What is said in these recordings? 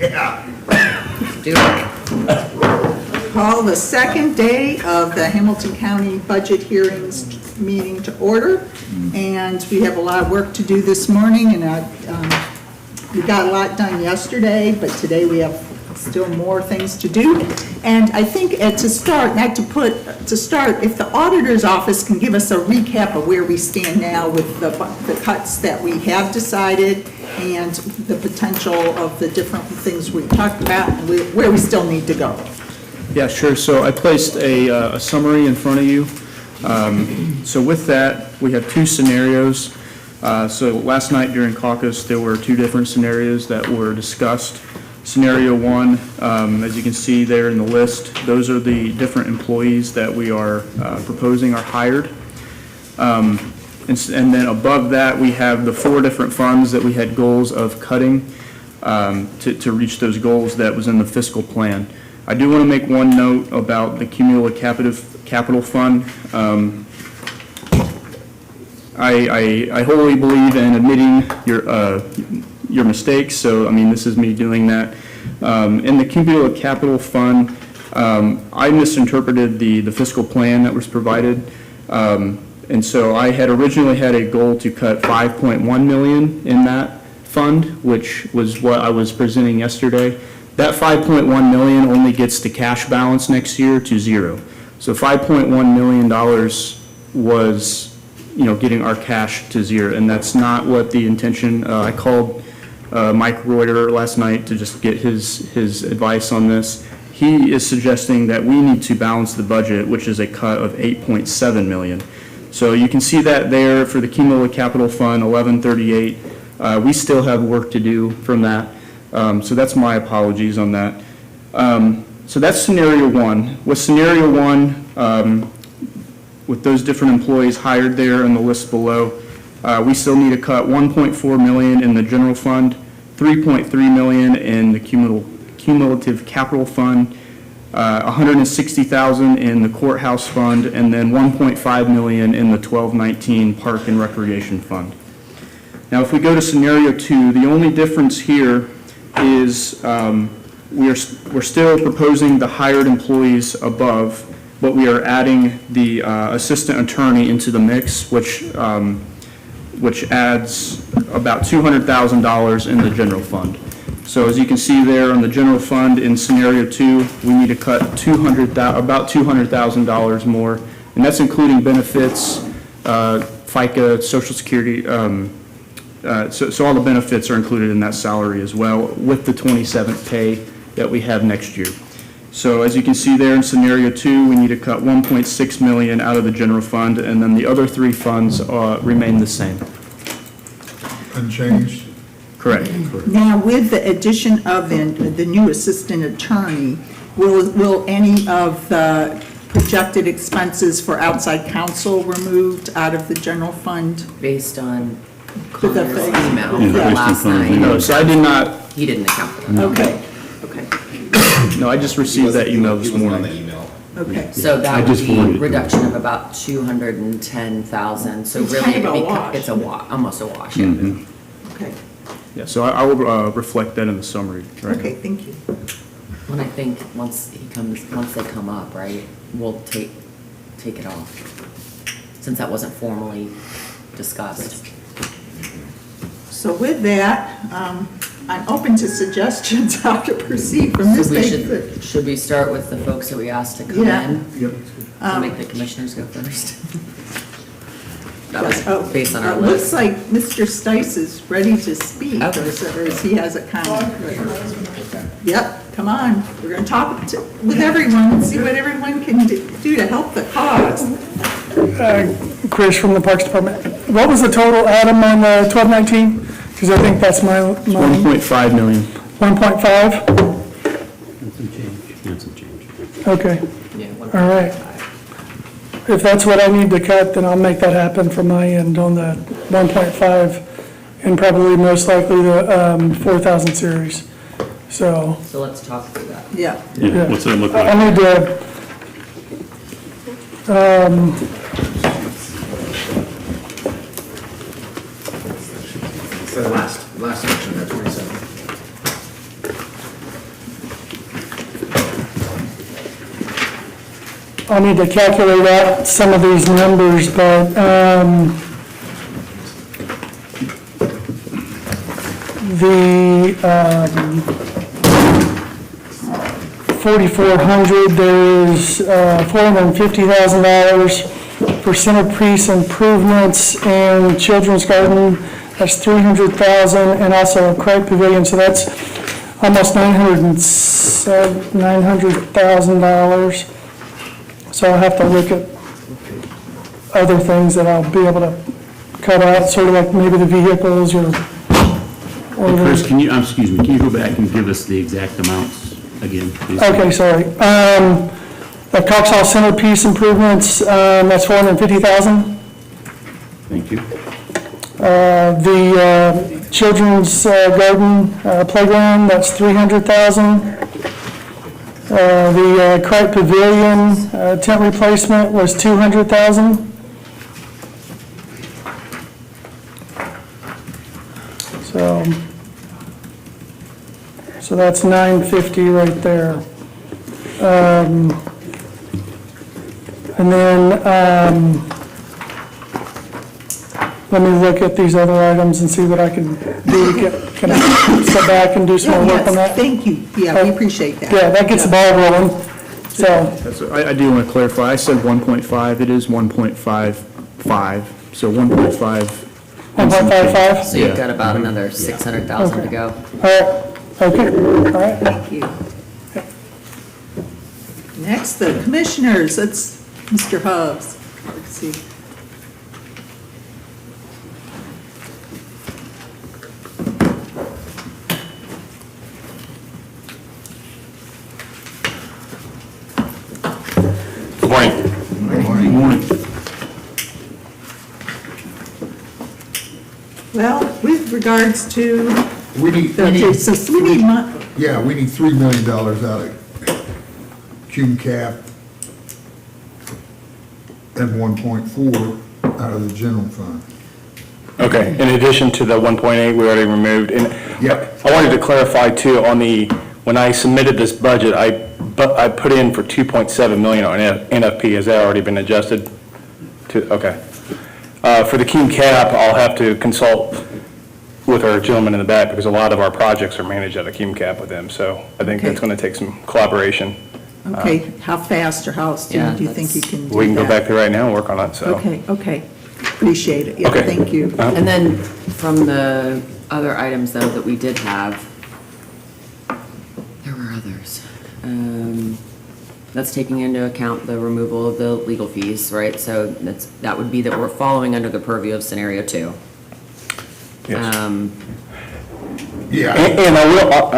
Yeah. Do it. Call the second day of the Hamilton County Budget Hearings meeting to order. And we have a lot of work to do this morning, and we got a lot done yesterday, but today we have still more things to do. And I think to start, if the auditor's office can give us a recap of where we stand now with the cuts that we have decided and the potential of the different things we talked about and where we still need to go. Yeah, sure. So I placed a summary in front of you. So with that, we have two scenarios. So last night during caucus, there were two different scenarios that were discussed. Scenario one, as you can see there in the list, those are the different employees that we are proposing are hired. And then above that, we have the four different funds that we had goals of cutting to reach those goals that was in the fiscal plan. I do want to make one note about the cumulative capital fund. I wholly believe in admitting your mistakes, so I mean, this is me doing that. In the cumulative capital fund, I misinterpreted the fiscal plan that was provided. And so I had originally had a goal to cut 5.1 million in that fund, which was what I was presenting yesterday. That 5.1 million only gets the cash balance next year to zero. So $5.1 million was, getting our cash to zero, and that's not what the intention. I called Mike Reuter last night to just get his advice on this. He is suggesting that we need to balance the budget, which is a cut of 8.7 million. So you can see that there for the cumulative capital fund, 1138. We still have work to do from that. So that's my apologies on that. So that's scenario one. With scenario one, with those different employees hired there in the list below, we still need to cut 1.4 million in the general fund, 3.3 million in the cumulative capital fund, 160,000 in the courthouse fund, and then 1.5 million in the 1219 park and recreation fund. Now, if we go to scenario two, the only difference here is we're still proposing the hired employees above, but we are adding the assistant attorney into the mix, which adds about $200,000 in the general fund. So as you can see there on the general fund in scenario two, we need to cut about $200,000 more, and that's including benefits, FICA, Social Security. So all the benefits are included in that salary as well, with the 27th pay that we have next year. So as you can see there in scenario two, we need to cut 1.6 million out of the general fund, and then the other three funds remain the same. Unchanged? Correct. Now, with the addition of the new assistant attorney, will any of the projected expenses for outside counsel removed out of the general fund? Based on The Connor's email Yeah. last night. No, so I did not, He didn't account for that. Okay, Okay. no, I just received that email this morning. okay. So that I would just be forwarded it. reduction of about 210,000. So It's really, kind of a wash. it's a wash, almost a wash, yeah. Okay, Yeah, so I will reflect that in the summary. Right. okay, thank you. And I think once they come up, right, we'll take it off, since that wasn't formally discussed. So with that, I'm open to suggestions how to proceed from this So we day. should we start with the folks that we asked to come Yeah. in? Yep. To make the commissioners go first? That Oh, was based on our Looks list. like Mr. Stice is ready to speak, Okay. or is he has a comment. Yep, come on, we're gonna talk with everyone and see what everyone can do to help the cause. Chris from the Parks Department. What was the total, Adam, on 1219? Because I think that's my 1.5 million. 1.5? And some change. Okay, Yeah, all right. If that's what I need to cut, then I'll make that happen from my end on the 1.5 and probably most likely the 4,000 series. So, So let's talk through that. Yeah, Yeah, what's that look I like? need to, The last section, that 27. I'll need to calculate out some of these numbers, but, the, 4,400, there's, $450,000 for centerpiece improvements and children's garden, that's 300,000, and also a Craig Pavilion, so that's almost $900,000. So I'll have to look at other things that I'll be able to cut out, sort of like maybe the vehicles or Hey, Chris, can you, excuse me, can you go back and give us the exact amounts again, please? Okay, sorry. The Cox Hall centerpiece improvements, that's 450,000. Thank you. The children's garden playground, that's 300,000. The Cripe Pavilion tent replacement was 200,000. So that's 950 right there. And then, let me look at these other items and see what I can do to get, can I step back and do some more work on that? Thank you, yeah, we appreciate that. Yeah, that gets the ball rolling, so, I do want to clarify, I said 1.5, it is 1.55, so 1.5. 1.55? So you've Yeah. got about another 600,000 to go. All right, okay, all right. Thank you. Next, the commissioners, that's Mr. Hobbs. Let's see. Good morning. Well, with regards to, We need, okay, so we need mon- yeah, we need $3 million out of Cume Cap and 1.4 out of the general fund. Okay, in addition to the 1.8 we already removed, and Yep. I wanted to clarify too, on the, when I submitted this budget, I put in for 2.7 million on NFP, has that already been adjusted to, okay. For the Cume Cap, I'll have to consult with our gentleman in the back, because a lot of our projects are managed out of Cume Cap with them, so I think that's Okay. gonna take some collaboration. okay, how fast or how soon Yeah, do you think you can do that? We can go back there right now and work on it, so. Okay, okay, appreciate it, yeah, Okay. thank you. And then from the other items though that we did have, there were others. That's taking into account the removal of the legal fees, right? So that would be that we're following under the purview of scenario 2. Yes. Yeah, And I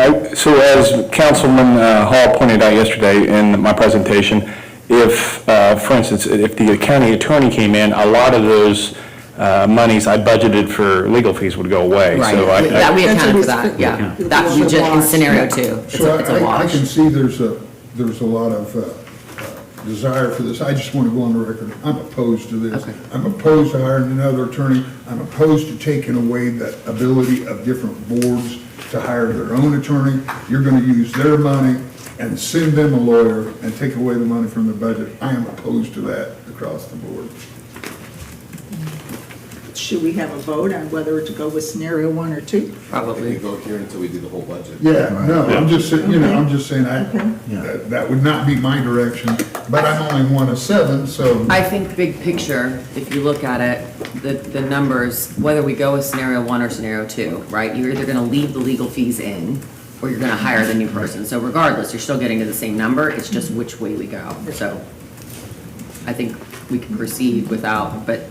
will, so as Councilman Hall pointed out yesterday in my presentation, if, for instance, if the county attorney came in, a lot of those monies I budgeted for legal fees would go away. Right, So I- that we That's accounted what for that, it's- yeah. yeah. That we just, in Wash. scenario 2, it's so a I wash. can see there's a lot of desire for this. I just want to go on the record, I'm opposed to this. Okay. I'm opposed to hiring another attorney. I'm opposed to taking away the ability of different boards to hire their own attorney. You're going to use their money and send them a lawyer and take away the money from the budget. I am opposed to that across the board. Should we have a vote on whether to go with scenario 1 or 2? Probably. Go here until we do the whole budget. Yeah, no, I'm just saying, you know, I'm just saying, Okay. that would not be my direction, but I'm only one of 7, so. I think big picture, if you look at it, the numbers, whether we go with scenario 1 or scenario 2, right? You're either gonna leave the legal fees in, or you're gonna hire the new person. So regardless, you're still getting to the same number, it's just which way we go. So I think we can proceed without, but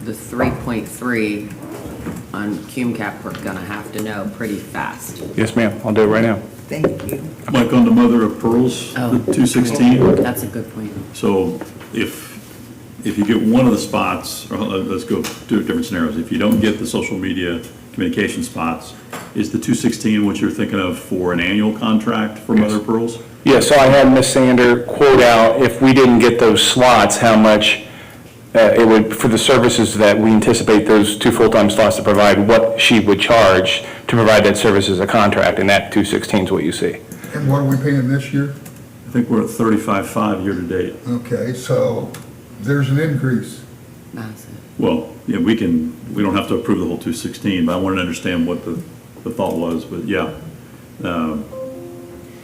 the 3.3 on Cume Cap, we're gonna have to know pretty fast. Yes, ma'am, I'll do it right now. Thank you. Mike, on the mother of pearls, Oh. the 216, That's a good point. so if you get one of the spots, or let's go do different scenarios, if you don't get the social media communication spots, is the 216 what you're thinking of for an annual contract for mother of pearls? Yeah, so I had Ms. Sander quote out, if we didn't get those slots, how much it would, for the services that we anticipate those 2 full-time slots to provide, what she would charge to provide that service as a contract, and that 216 is what you see. And what are we paying this year? think we're at 35.5 year-to-date. Okay, so there's an increase. Massive. Well, yeah, we don't have to approve the whole 216, but I wanted to understand what the thought was, but yeah.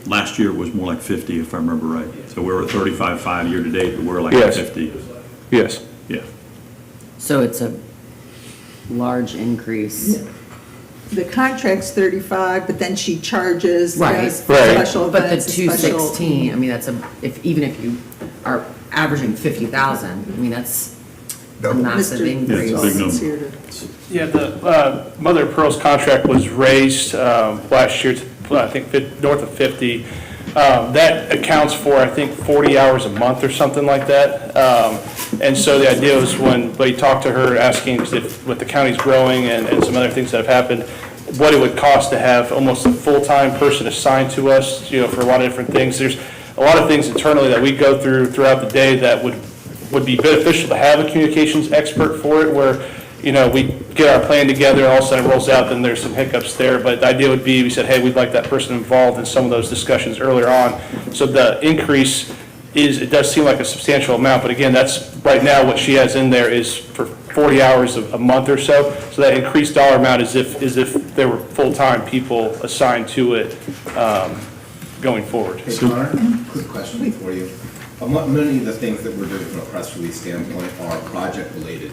Last year it was more like 50, if I remember right. So we were at 35.5 year-to-date, but we're like Yes. 50. Yes. Yeah. So it's a large increase. The contract's 35, but then she charges Right. as Right. special But the events. and special- 216, I mean, that's even if you are averaging 50,000, I mean, that's a Double. massive Mr. increase. Yeah, it's a big number. Is here to- Yeah, the Mother of Pearl's contract was raised last year to, I think, north of 50. That accounts for, I think, 40 hours a month or something like that. And so the idea was when we talked to her, asking if, with the county's growing and some other things that have happened, what it would cost to have almost a full-time person assigned to us, for a lot of different things. There's a lot of things internally that we go throughout the day that would be beneficial to have a communications expert for it, where, we get our plan together, all of a sudden it rolls out, then there's some hiccups there. But the idea would be, we said, hey, we'd like that person involved in some of those discussions earlier on. So the increase it does seem like a substantial amount, but again, that's, right now, what she has in there is for 40 hours a month or so. So that increased dollar amount is if there were full-time people assigned to it going forward. Hey, Connor, quick question for you. Many of the things that we're doing from a press release standpoint are project-related.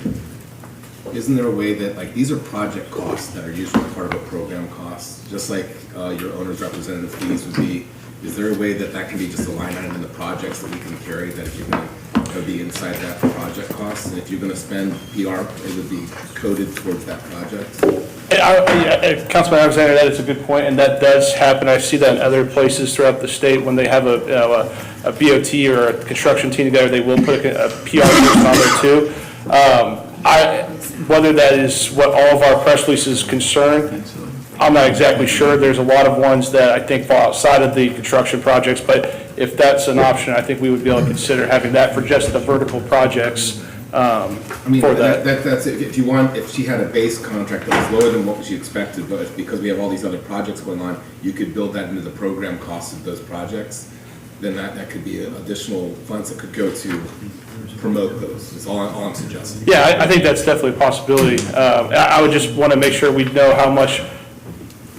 Isn't there a way that, like, these are project costs that are usually part of a program cost, just like your owner's representative fees would be? Is there a way that can be just a line item in the projects that we can carry, that if you're going to be inside that project cost, and if you're going to spend PR, it would be coded towards that project? Councilman Alexander, that is a good point, and that does happen. I see that in other places throughout the state. When they have a BOT or a construction team together, they will put a PR person on there too. Whether that is what all of our press releases concern, I'm not exactly sure. There's a lot of ones that I think fall outside of the construction projects, but if that's an option, I think we would be able to consider having that for just the vertical projects I mean, for that. that's, if she had a base contract that was lower than what she expected, but because we have all these other projects going on, you could build that into the program costs of those projects, then that could be additional funds that could go to promote those, is all I'm suggesting. Yeah, I think that's definitely a possibility. I would just want to make sure we know how much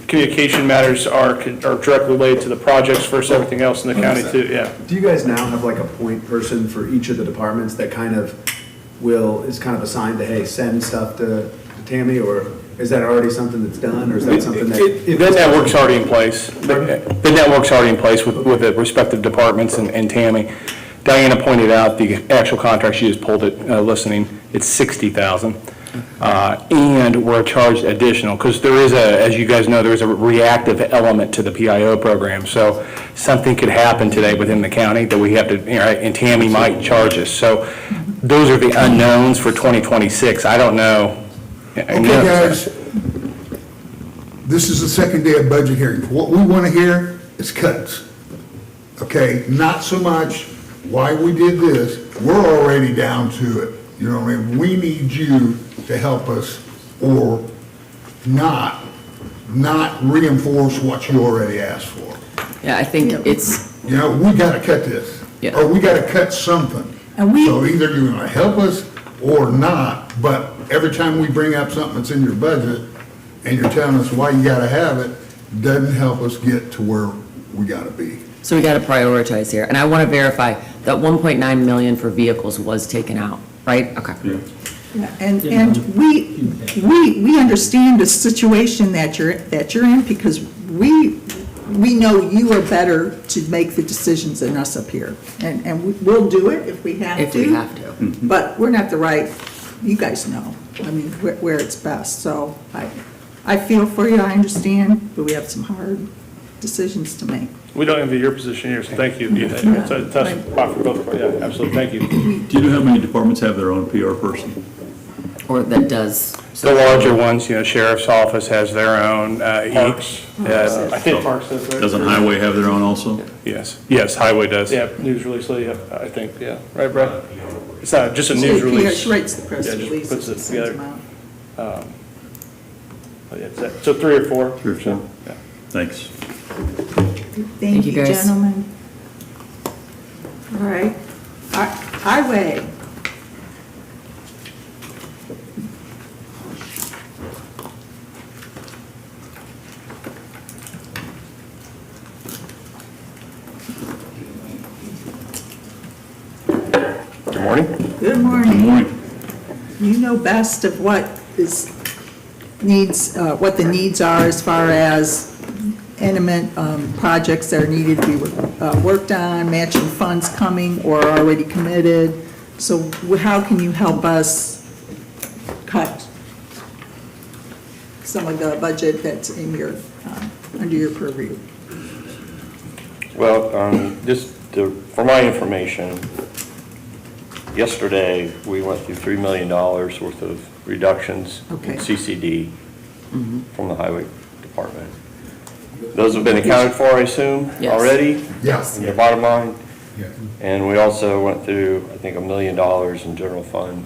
communication matters are directly related to the projects versus everything else in the county too, yeah. Do you guys now have like a point person for each of the departments that is kind of assigned to, hey, send stuff to Tammy, or is that already something that's done, or is that something that? The network's already in place. The network's already in place with the respective departments and Tammy. Diana pointed out the actual contract, she just pulled it, listening, it's 60,000. And we're charged additional, because there is as you guys know, there is a reactive element to the PIO program. So something could happen today within the county that we have to, and Tammy might charge us. So those are the unknowns for 2026. I don't know. Okay, guys, this is the second day of budget hearing. What we want to hear is cuts. Okay, not so much why we did this, we're already down to it. You know what I mean? We need you to help us, or not reinforce what you already asked for. Yeah, I think it's, We gotta cut this. Yeah. Or we gotta cut something. And So either you're gonna help us or not, but every time we bring up something that's in your budget, and you're telling us why you gotta have it, doesn't help us get to where we gotta be. so we got to prioritize here. And I want to verify that 1.9 million for vehicles was taken out, right? Okay. Yeah, and we understand the situation that you're in, because we know you are better to make the decisions than us up here. And we'll do it if we have to. If we have to. But we're not the right, you guys know, I mean, where it's best. So I feel for you, I understand, but we have some hard decisions to make. We don't envy your position here, so thank you. It's a tough spot for both, yeah, absolutely, thank you. Do you know how many departments have their own PR person? Or that does. The larger ones, sheriff's office has their own, Parks. I think Parks does theirs. Doesn't Highway have their own also? Yes, Highway does. Yeah, news release, I think, yeah, right, Brett? It's not just a news release. She writes the press Yeah, just release. puts it sends together. them out. So 3 or 4? 3 or 4? Yeah. Thanks. Thank you, you, guys. gentlemen. All right. Highway. Good morning. Good morning. Good morning. You know best of what what the needs are as far as intimate projects that are needed to be worked on, matching funds coming or already committed. So how can you help us cut some of the budget that's in your, under your purview? Well, for my information, yesterday, we went through $3 million worth of reductions Okay. in CCD from the highway department. Those have been accounted for, I assume, Yes. already? Yes. In your bottom line? Yeah. And we also went through, I think, $1 million in general fund,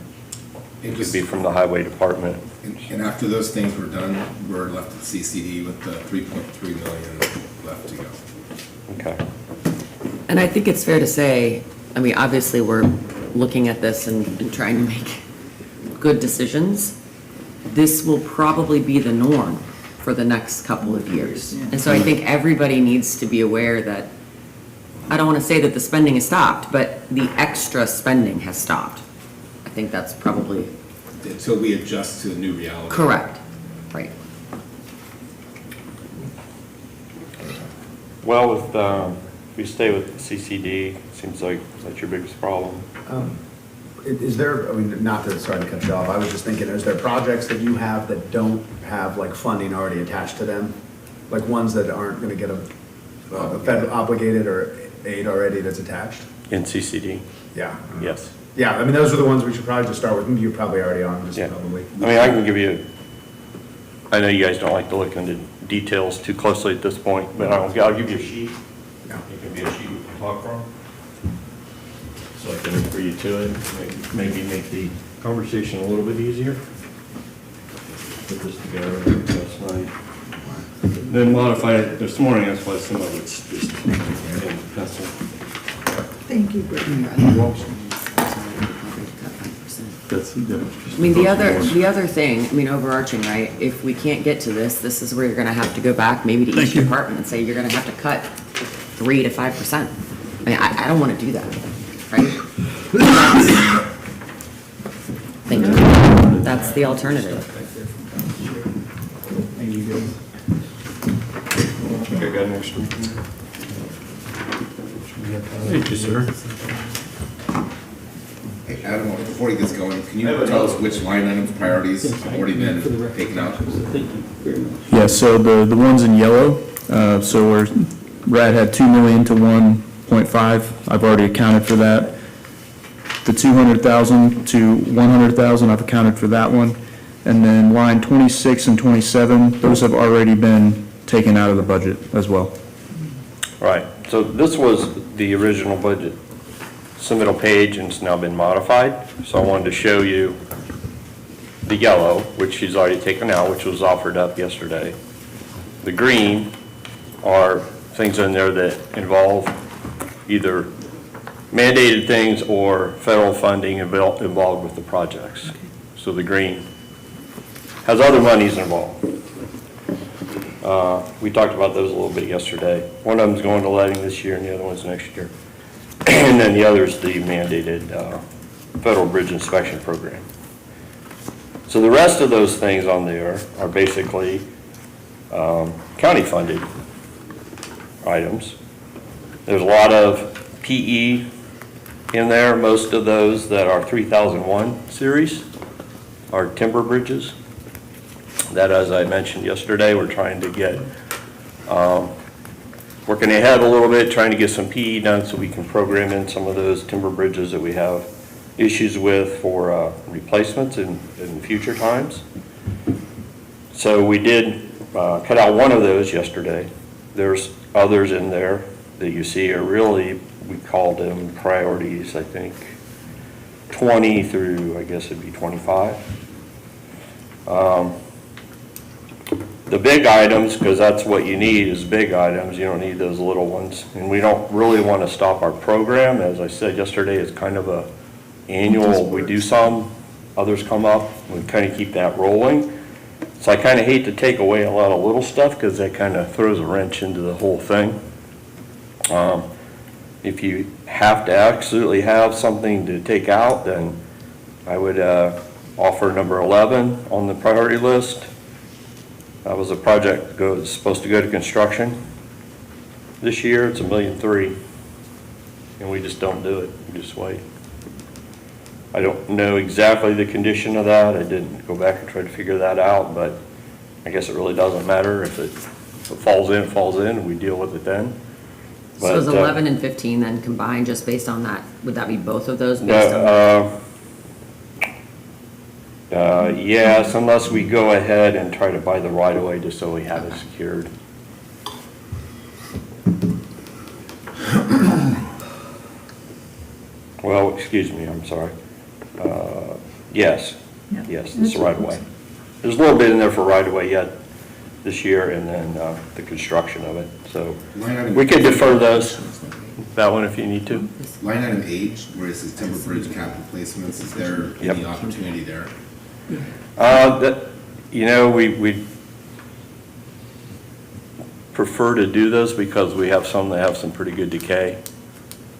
It to was, be from the highway department. and after those things were done, we're left at CCD with the 3.3 million left to go. Okay. And I think it's fair to say, I mean, obviously, we're looking at this and trying to make good decisions. This will probably be the norm for the next couple of years. And so I think everybody needs to be aware that, I don't want to say that the spending has stopped, but the extra spending has stopped. I think that's probably Until we adjust to the new reality. correct, right? Well, if we stay with CCD, seems like that's your biggest problem. Is there, I mean, not to, sorry to cut you off, I was just thinking, is there projects that you have that don't have like funding already attached to them? Like ones that aren't gonna get a federal obligated or aid already that's attached? In CCD, Yeah. yes. Yeah, I mean, those are the ones we should probably just start with, you're probably already on, just Yeah. probably. I mean, I can give you, I know you guys don't like to look into details too closely at this point, but I'll give you a sheet. Yeah. It can be a sheet we can talk from. So I can refer you to it, maybe make the conversation a little bit easier. Put this together last night. Then modify it this morning, that's why some of it's just in pencil. Thank you, Brittany. That's, yeah. I mean, the other thing, I mean, overarching, right, if we can't get to this is where you're gonna have to go back maybe to each department and say, you're gonna have to cut 3 to 5%. I mean, I don't wanna do that, right? Thank you. That's the alternative. I think I got an extra. Thank you, sir. Hey, Adam, before he gets going, can you tell us which line items priorities have already been taken out? Yeah, so the ones in yellow, so where Brad had 2 million to 1.5, I've already accounted for that. The 200,000 to 100,000, I've accounted for that one. And then line 26 and 27, those have already been taken out of the budget as well. Right, so this was the original budget submittal page and it's now been modified. So I wanted to show you the yellow, which she's already taken out, which was offered up yesterday. The green are things in there that involve either mandated things or federal funding involved with the projects. So the green has other monies involved. We talked about those a little bit yesterday. One of them's going to letting this year and the other one's next year. And then the other's the mandated federal bridge inspection program. So the rest of those things on there are basically county funded items. There's a lot of PE in there. Most of those that are 3001 series are timber bridges. That, as I mentioned yesterday, we're trying to get, working ahead a little bit, trying to get some PE done so we can program in some of those timber bridges that we have issues with for replacements in future times. So we did cut out one of those yesterday. There's others in there that you see are really, we called them priorities, I think, 20 through, I guess it'd be 25. the big items, because that's what you need, is big items, you don't need those little ones. And we don't really want to stop our program, as I said yesterday, it's kind of a annual, we do some, others come up, we kind of keep that rolling. So I kind of hate to take away a lot of little stuff, because that kind of throws a wrench into the whole thing. If you have to absolutely have something to take out, then I would offer number 11 on the priority list. That was a project that was supposed to go to construction. This year, it's $1.3 million, and we just don't do it, we just wait. I don't know exactly the condition of that, I didn't go back and try to figure that out, but I guess it really doesn't matter. If it falls in, it falls in, and we deal with it then. So is But, 11 and 15 then combined just based on that? Would that be both of those based on? Yes, unless we go ahead and try to buy the right of way just so we have it secured. Well, excuse me, I'm sorry. Yes, Yeah. yes, it's the right of way. There's a little bit in there for right of way yet this year, and then the construction of it, so we could defer those, that one if you need to. Line item H, where it says Timber Bridge capital placements, is there any opportunity there? We prefer to do this because we have some that have some pretty good decay,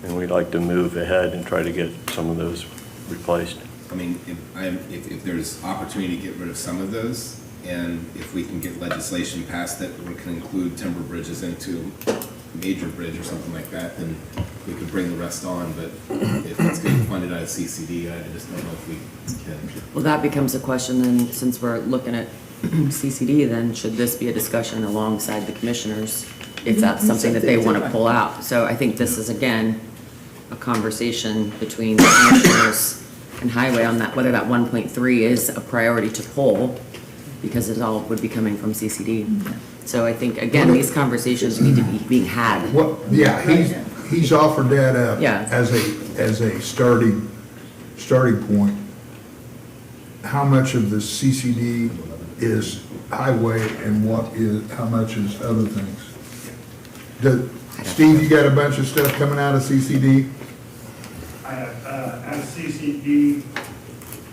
and we'd like to move ahead and try to get some of those replaced. I mean, if there's opportunity to get rid of some of those, and if we can get legislation passed that can include timber bridges into major bridge or something like that, then we could bring the rest on, but if it's getting funded out of CCD, I just don't know if we can. Well, that becomes a question then, since we're looking at CCD, then should this be a discussion alongside the commissioners if that's something that they want to pull out? So I think this is, again, a conversation between the commissioners and highway on that, whether that 1.3 is a priority to pull, because it all would be coming from CCD. So I think, again, these conversations need to be being had. Well, yeah, he's offered that up Yeah. as a starting point. How much of the CCD is highway and how much is other things? Steve, you got a bunch of stuff coming out of CCD? I have, out of CCD,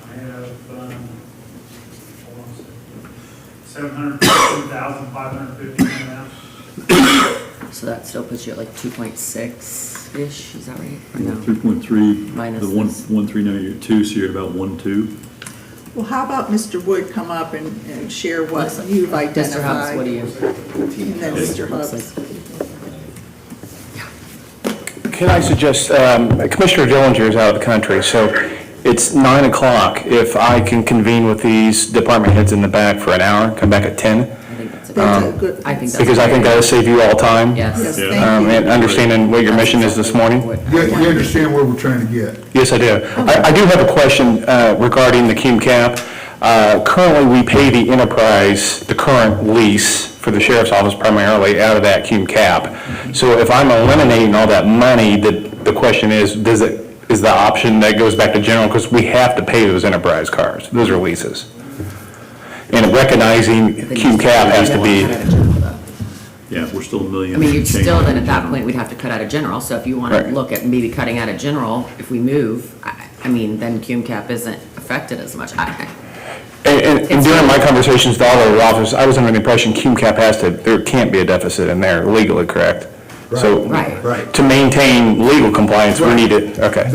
I have, hold on a second, 715,550 coming out. So that still puts you at like 2.6-ish, is that right? Or no? 3.3, Minus the this. 1.3, now you're at 2, so you're at about 1.2. Well, how about Mr. Wood come up and share what you've Mr. Hubbs, what do identified? you? And then Mr. Looks Hubbs. like- Can I suggest, Commissioner Dillinger is out of the country, so it's 9 o'clock. If I can convene with these department heads in the back for an hour, come back at 10, I think that's a That's a good. good. I think that's because I think that'll save you all time. Yes. Yes, Yeah. thank you. And understanding what your mission is this morning. You understand where we're trying to get? Yes, I do. I do have a question regarding the Cume Cap. Currently, we pay the enterprise, the current lease for the sheriff's office primarily out of that Cume Cap. So if I'm eliminating all that money, the question is the option that goes back to general, because we have to pay those enterprise cars, those are leases. And recognizing Cume Cap has to be, Yeah, we're still $1 million. I mean, you'd change still, then in at that general. point, we'd have to cut out of general, so if you want to Right. look at maybe cutting out of general, if we move, I mean, then Cume Cap isn't affected as much. and during my conversations with all of the officers, I was under the impression Cume Cap there can't be a deficit in there legally, correct? So, Right. Right. to maintain legal compliance, we need it, okay.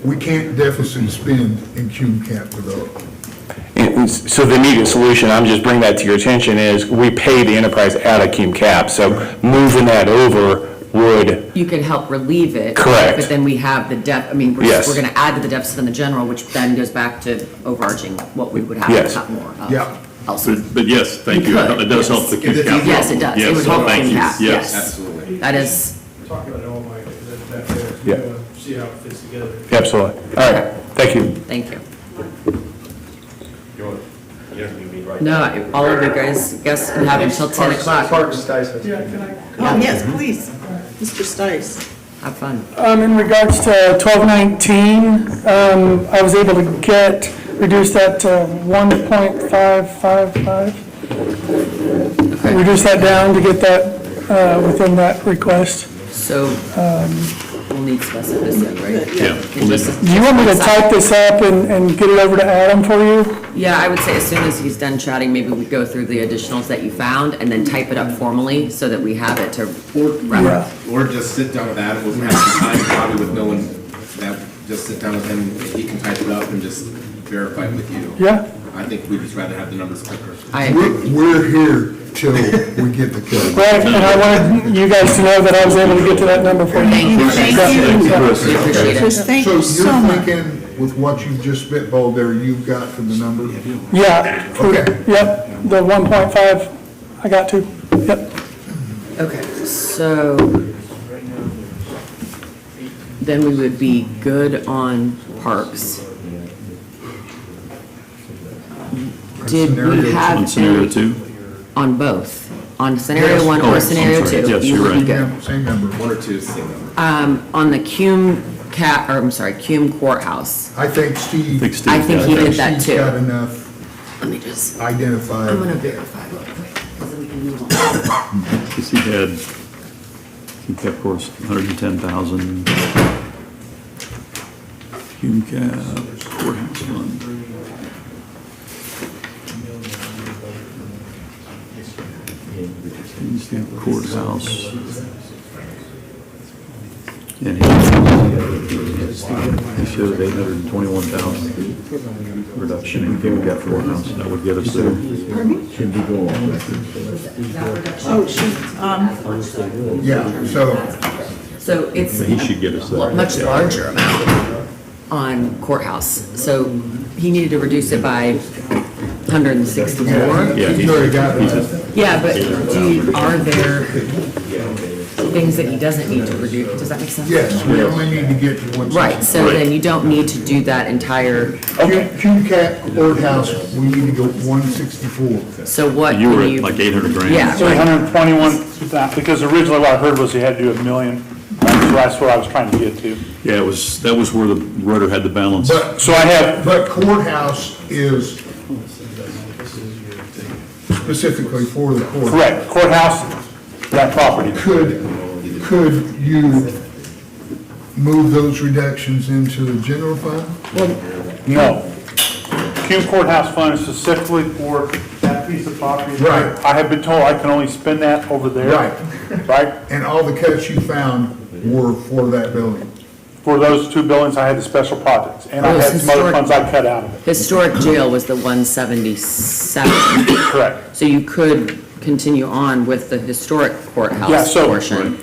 We can't deficit spend in Cume Cap development. And so the immediate solution, I'm just bringing that to your attention, is we pay the enterprise out of Cume Cap, so moving that over would, You could help relieve it. Correct. But then we have the Yes. we're going to add to the deficit in the general, which then goes back to overarching what we would have to Yes. cut more of. Yeah. Also. But yes, thank you. You could, It does help the yes. Cume Cap. Yes, it does. It Yes, would so help thank Cume you. Cap, yes. Absolutely. That is, Talk about it all, Mike, that there, Yeah. see how it fits together. absolutely. All right, thank you. thank you. You don't need me right No, all of you guys, you have until 10 o'clock. Oh, yes, please. Mr. Stice. Have fun. In regards to 1219, I was able to get reduce that to 1.555. Reduce that down to get that within that request. So, we'll need specificity, right? Yeah. And just- Do you want me to type this up and get it over to Adam for you? Yeah, I would say as soon as he's done chatting, maybe we go through the additionals that you found and then type it up formally so that we have it to reference. Or just sit down with Adam, we'll have some time, probably with no one, that, just sit down with him, he can type it up and just verify it with you. Yeah? I think we'd just rather have the numbers quicker. I agree. We're here till we get the code. Right, and I wanted you guys to know that I was able to get to that number for you. Thank you. Thank you. We appreciate Chris, it. thank So you so you're much. thinking with what you just spitballed there, you've got for the number? Yeah. Okay. Yep, the 1.5, I got to, yep. Okay, so then we would be good on parks. Did we Scenario have On scenario any, 2? on both? On scenario Yes. 1 Oh, or I'm scenario sorry. 2? Yes, You you're would be right. good. Same number. One or two, same number. On the Cume courthouse, I think Steve. I think Steve I think he did that Steve's got too. enough Let me just, identified. I'm gonna verify real quick, so that we can move on. Because he kept course 110,000. Cume Cap, courthouse fund. Cume Cap courthouse. And he showed 821,000 reduction in Cume Cap courthouse. That would get us there. Oh, shoot, Yeah, so So it's He should get us a there. much larger amount on courthouse. So he needed to reduce it by 164. Yeah, he's already got that. Yeah, but are there things that he doesn't need to reduce? Does that make sense? Yes, we only need to get to 164. Right, so then you don't need to do that entire, Cume Cap courthouse, we need to go 164. so what You were can at you? like 800 grand. Yeah. 321, because originally what I heard was he had to do $1 million. That's what I was trying to get to. Yeah, that was where the rotor had the balance. But, So I have, but courthouse is specifically for the court. correct, courthouse, that property. Could you move those reductions into the general fund? No. Cume Courthouse Fund is specifically for that piece of property. Right. I have been told I can only spend that over there. Right. Right? And all the cuts you found were for that building? For those two buildings, I had the special projects, and I Oh, had it's some other historic. funds I cut out of it. Historic jail was the 177. Correct. So you could continue on with the historic Yeah, courthouse so- portion.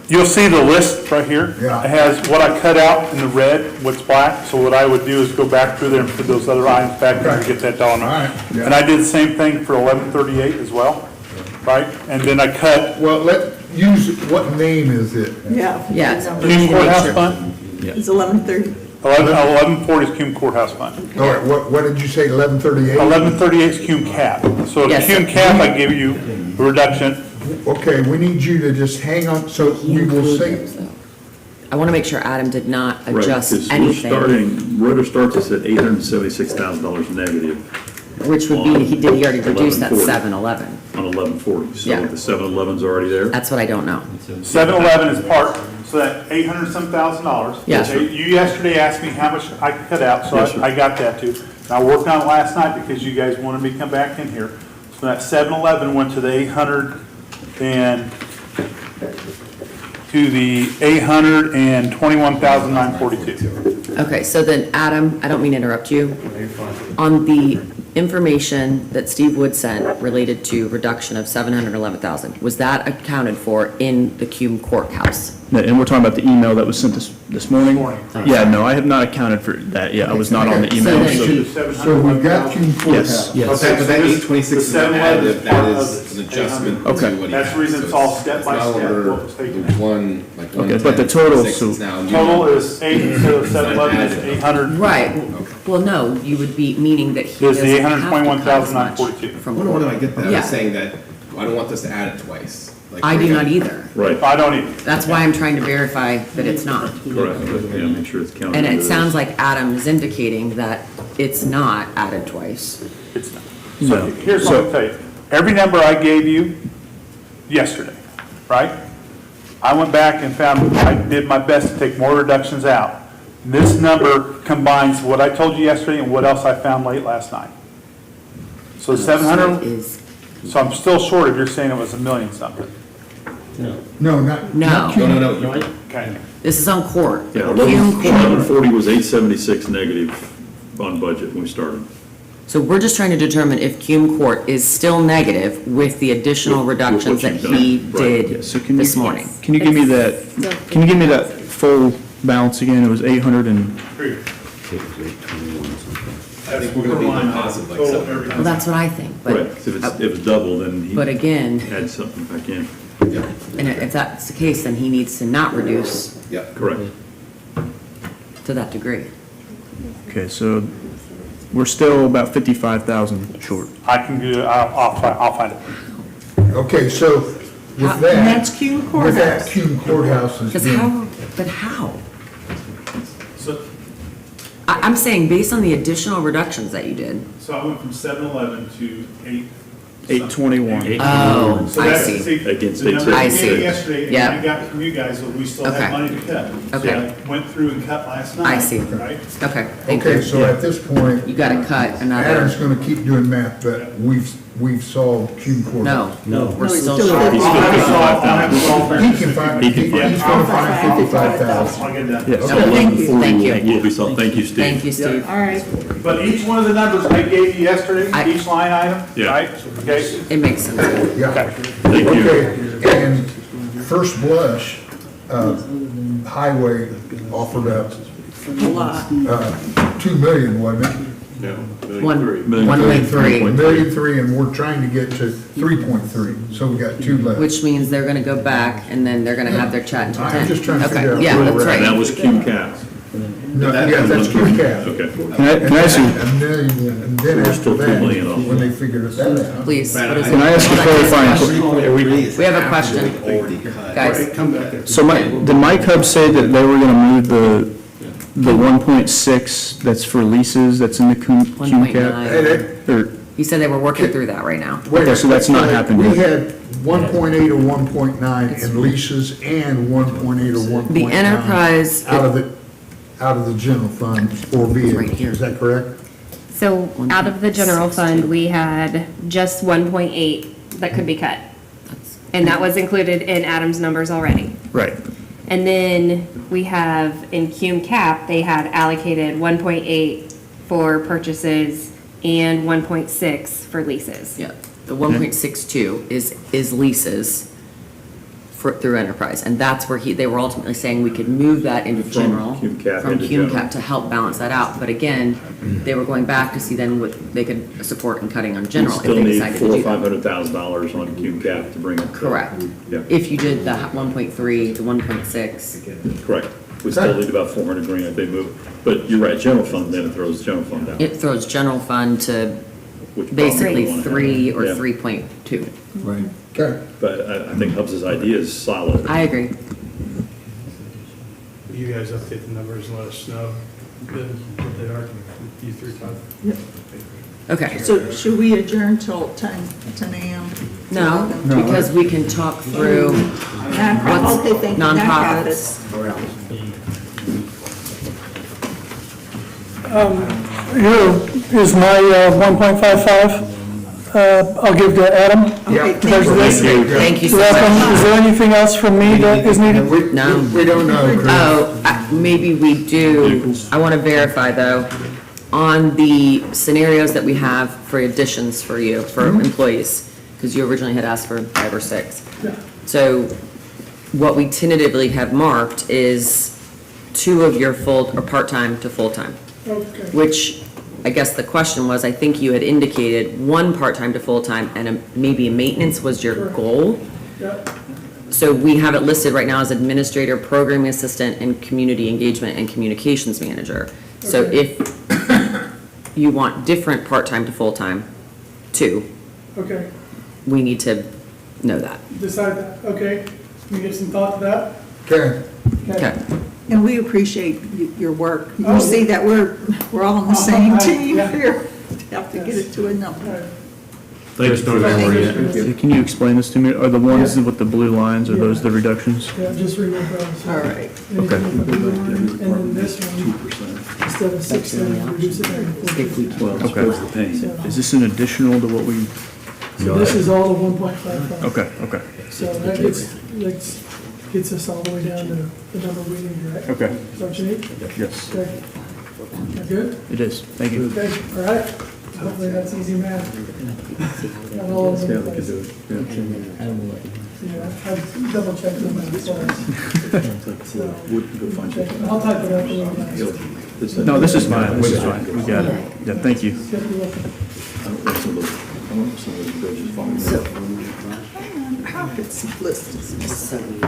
You'll see the list right here. Yeah. It has what I cut out in the red, what's black. So what I would do is go back through there and put those other items back in and get that dollar. All right, yeah. And I did the same thing for 1138 as well, right? And then I cut Well, what name is it? yeah. Yes. Cume Courthouse Fund. It's 11:30. 1140 is Cume Courthouse Fund. All right, what did you say, 1138? 1138 is Cume Cap. So Yes, Cume sir. Cap, I give you a reduction. Okay, we need you to just hang on, so we will say, I want to make sure Adam did not Right, 'cause adjust we're anything, starting, rotor starts us at $876,000 negative which would be, he already reduced that 1140. 711. on 1140. Yeah. So the 711's already there. That's what I don't know. 711 is part, so that 800 some $1,000. Yeah. You yesterday asked me how much I could cut out, so Yes, sir. I got that too. And I worked on it last night because you guys wanted me to come back in here. So that 711 went to the 800 and, to the 821,942. Okay, so then, Adam, I don't mean to interrupt you. On the information that Steve Wood sent related to reduction of 711,000, was that accounted for in the Cume courthouse? And we're talking about the email that was sent this morning? Yeah, no, I have not accounted for that, yeah, I was not on the So email. then- so we've got Cume Courthouse. Yes. But that 826 is not additive, that part of is this an adjustment to Okay. what he That's the reason had. it's all So step by it's no step longer what was taken the one, like Okay, but the 110, total, 6 is so- now new. Total is 8, instead of 711 is 800. Right, well, no, you would be meaning that he There's the doesn't have to cut as much 821,942. from Well, no, I get that, Yeah. I'm saying that, I don't want this to add it twice. Like, I do not either. Right, I don't even. That's why I'm trying to verify that it's not. correct, yeah, make sure it's counted. And it under sounds this. like Adam is indicating that it's not added twice. It's not. So here's what I'll tell you. Every number I gave you yesterday, right? I went back and found, I did my best to take more reductions out. This number combines what I told you yesterday and what else I found late last night. So 700, Is, so I'm still short if you're saying it was $1 million something. No, not. no, No. Okay. this is on court. Yeah, Cume Court. 1140 was 876 negative on budget when we started. So we're just trying to determine if Cume Court is still negative with the additional With what reductions that you've he done. Right. did So can you- this morning. Can you give me that, can you give me that full balance again? It was 800 and, I think we're gonna be deposit like $700,000. Well, that's what I think, Right, but, 'cause if it's double, then he but again, adds something back in. and if that's the case, then he needs to not reduce Yeah. Correct. to that degree. okay, so we're still about 55,000 short. I can do, I'll find it. Okay, so with How- And that, that's Cume with that, Courthouse. Cume Courthouse is Because being. how, but how? So, I'm saying based on the additional reductions that you did. so I went from 711 to 821. Oh, So I that's, see. Against the number I you see. gave yesterday, and Yeah. I got from you guys, that we still Okay. had money to cut. Okay. So I went through and cut last night. I see. Right? Okay, thank Okay, you. so at this point, You gotta cut Adam's another, gonna keep doing math, but we've solved Cume Courthouse. no, we're still still short. He's still I'll have to solve that. He can find, He can he's find- gonna find 55,000. I'll get that. Yes. Okay, thank you, thank you. Will be solved. Thank you, Steve. Thank you, Steve. All right. But each one of the numbers I gave you yesterday, I- each line item, Yeah. right? Okay? It makes sense. Yeah. Thank you. Okay, and first blush, highway offered up, A lot. 2 million, wasn't it? No, One, Million 1.3, 1,300,000, and we're trying to get to 3.3, so we got 2 left. which means they're gonna go back and then they're gonna have their chat until I'm 10. just trying to figure out Okay, yeah, where that's we're at. And that right. was Cume Cap. No, yeah, that's Cume Cap. Okay. Can I ask you, And then We're after still 2 that, million off. when they figured that out. Please, what is it? can I ask a clarifying? We have a question. Already cut. Guys, So did Mike Hub say that they were gonna move the 1.6 that's for leases, that's in the Cume Cap? 1.9. Or, He said they were working through that right now. Wait, Okay, so that's not happened We yet. had 1.8 or 1.9 in leases and 1.8 or 1.9. The enterprise- Out of the general fund for Right vehicles, here. is that correct? So out of the general fund, we had just 1.8 that could be cut. And that was included in Adam's numbers already. right, And then we have in Cume Cap, they had allocated 1.8 for purchases and 1.6 for leases. Yeah, the 1.62 is leases through enterprise, and that's where they were ultimately saying we could move that into From general. Cume Cap From into Cume general. Cap to help balance that out, but again, they were going back to see then what they could support and cutting on You general if still they need decided to $400,000 or do that. $500,000 on Cume Cap to bring it. Correct. Yeah, If you did the 1.3 to 1.6, correct. We still need about 400 grand if they move. But you're right, general fund, then it throws general fund down. it throws general fund to which probably basically we wanna have. 3 or Yeah. 3.2. Right. Okay. But I think Hubbs's idea is solid. I agree. You guys update the numbers and let us know what they are, you three, Todd. Okay. So should we adjourn till 10 a.m.? No, No. because we can talk through Nonprofit, okay, thank you. nonprofits. Here is my 1.55. I'll give to Adam. Okay, There's thank you. this. Thank you so Is much. there anything else from me that is needed? No. We don't know, Chris. Oh, maybe we do. I want to verify though, on the scenarios that we have for additions for you, for employees, because you originally had asked for 5 or 6. So what we tentatively have marked is 2 of your full, or part-time to full-time. Which, I guess the question was, I think you had indicated 1 part-time to full-time and maybe a maintenance was your goal. So we have it listed right now as administrator, programming assistant, and community engagement and communications manager. So if you want different part-time to full-time, 2, Okay. we need to know that. Decide that, okay? Can we give some thought to that? Okay, Okay. And we appreciate your work. Oh. You see that we're all on the same team Yeah. here. Have to get it to a number. Thanks, Tony. Can you explain this to me? Are the ones with the blue lines, are those the reductions? Yeah, just remove those. All right. Anything with the blue line, and then this one, instead of 630, reduce it down to 450. Okay. Is this an additional to what we, So this is all the 1.55. okay, okay, So that gets us all the way down to the number we need, right? okay, Is that what you need? yes, Okay. That good? it is, thank you. Okay, all right. Hopefully that's easy math. Not all over the place. Yeah, I've double checked them out, sorry. I'll type it up a little nicer. No, this is fine, this is fine, we got it. Yeah, thank you. Keep looking. Profit simplicity.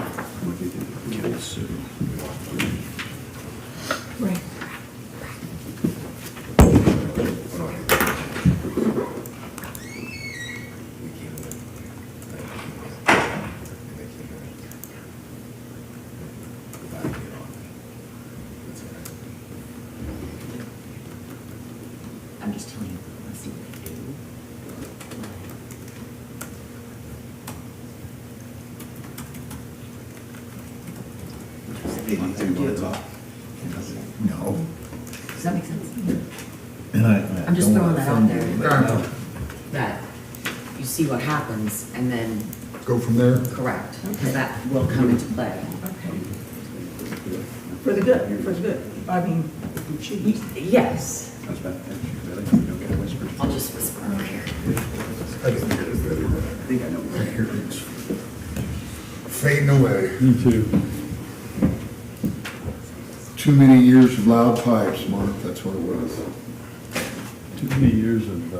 Right. I'm just telling you, let's see what they do. no. Does that make sense? I'm just throwing that out there, that you see what happens and then Go from there? correct, because that will come into play. Okay. For the good, for the good. I mean, Yes. I'll just whisper over here. I didn't hear it better. I think I know. I hear it's fading away. Me too. Too many years of loud pipes, Mark, that's what it was. Too many years of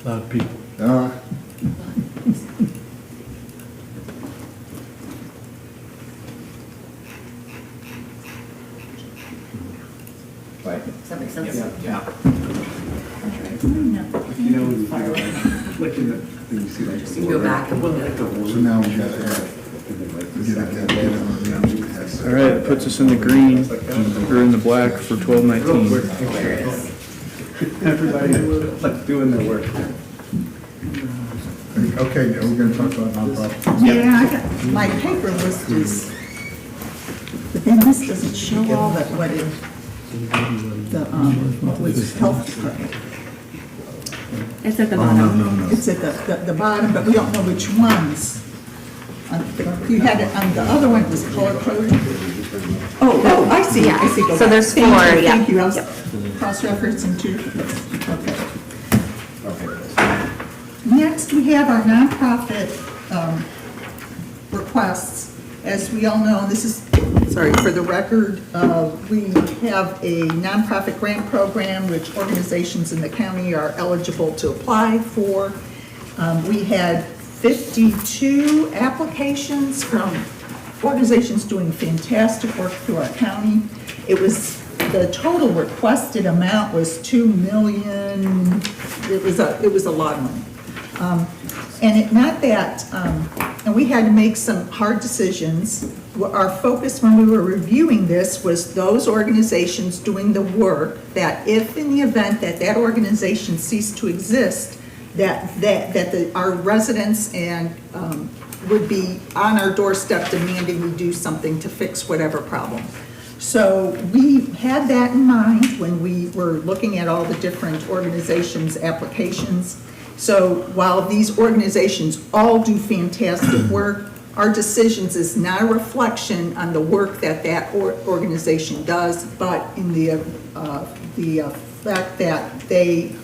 loud people. Does that make sense? You go back and look at it. So now we got to get it All right, it puts us in the green, or in the black for 1219. Everybody, like, doing their work. Okay, now we're gonna talk about nonprofits. yeah, I got, my paper list is, but then this doesn't show all that, what it, was health department. It's at the Oh, bottom. It's at the bottom, but we don't know which ones. You had it, the other one was color coded. Oh, I see, I see. Go So back. there's Thank you, four, yeah. Thank you, I was cross-referencing too. Okay. Next, we have our nonprofit requests. As we all know, this is, sorry, for the record, we have a nonprofit grant program which organizations in the county are eligible to apply for. We had 52 applications from organizations doing fantastic work through our county. It was, the total requested amount was $2 million. It was a lot of money. And we had to make some hard decisions. Our focus when we were reviewing this was those organizations doing the work, that if in the event that that organization ceased to exist, our residents and would be on our doorstep demanding we do something to fix whatever problem. So we had that in mind when we were looking at all the different organizations' applications. So while these organizations all do fantastic work, our decisions is not a reflection on the work that organization does, but in the fact that they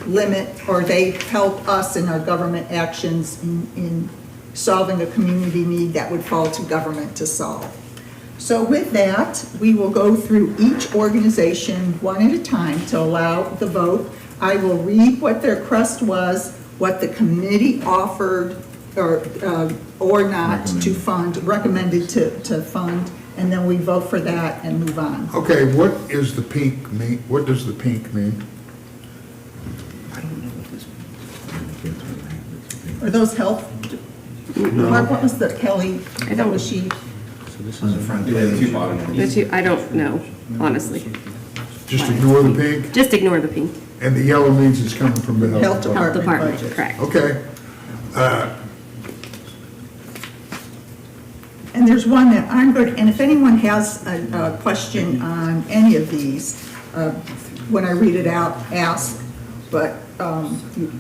limit or they help us in our government actions in solving a community need that would fall to government to solve. So with that, we will go through each organization one at a time to allow the vote. I will read what their request was, what the committee offered or not to fund, recommended to fund, and then we vote for that and move on. Okay, what is the pink mean? What does the pink mean? Are those health Mark, what was the Kelly, that was she? The two bottom ones. The two, I don't know, honestly. Just ignore the pink, Just ignore the pink. and the yellow means it's coming from the Health health department. Department Department, budget. correct. Okay, And there's one that I'm good, and if anyone has a question on any of these, when I read it out, ask. But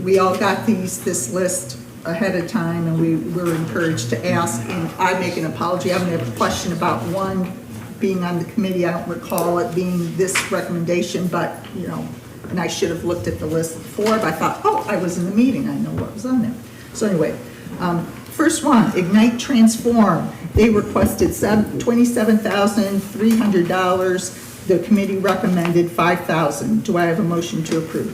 we all got this list ahead of time, and we were encouraged to ask. And I make an apology, I have a question about one being on the committee. I don't recall it being this recommendation, but, you know, and I should have looked at the list before, but I thought, oh, I was in the meeting, I know what was on there. So anyway, first one, Ignite Transform. They requested $27,300. The committee recommended $5,000. Do I have a motion to approve?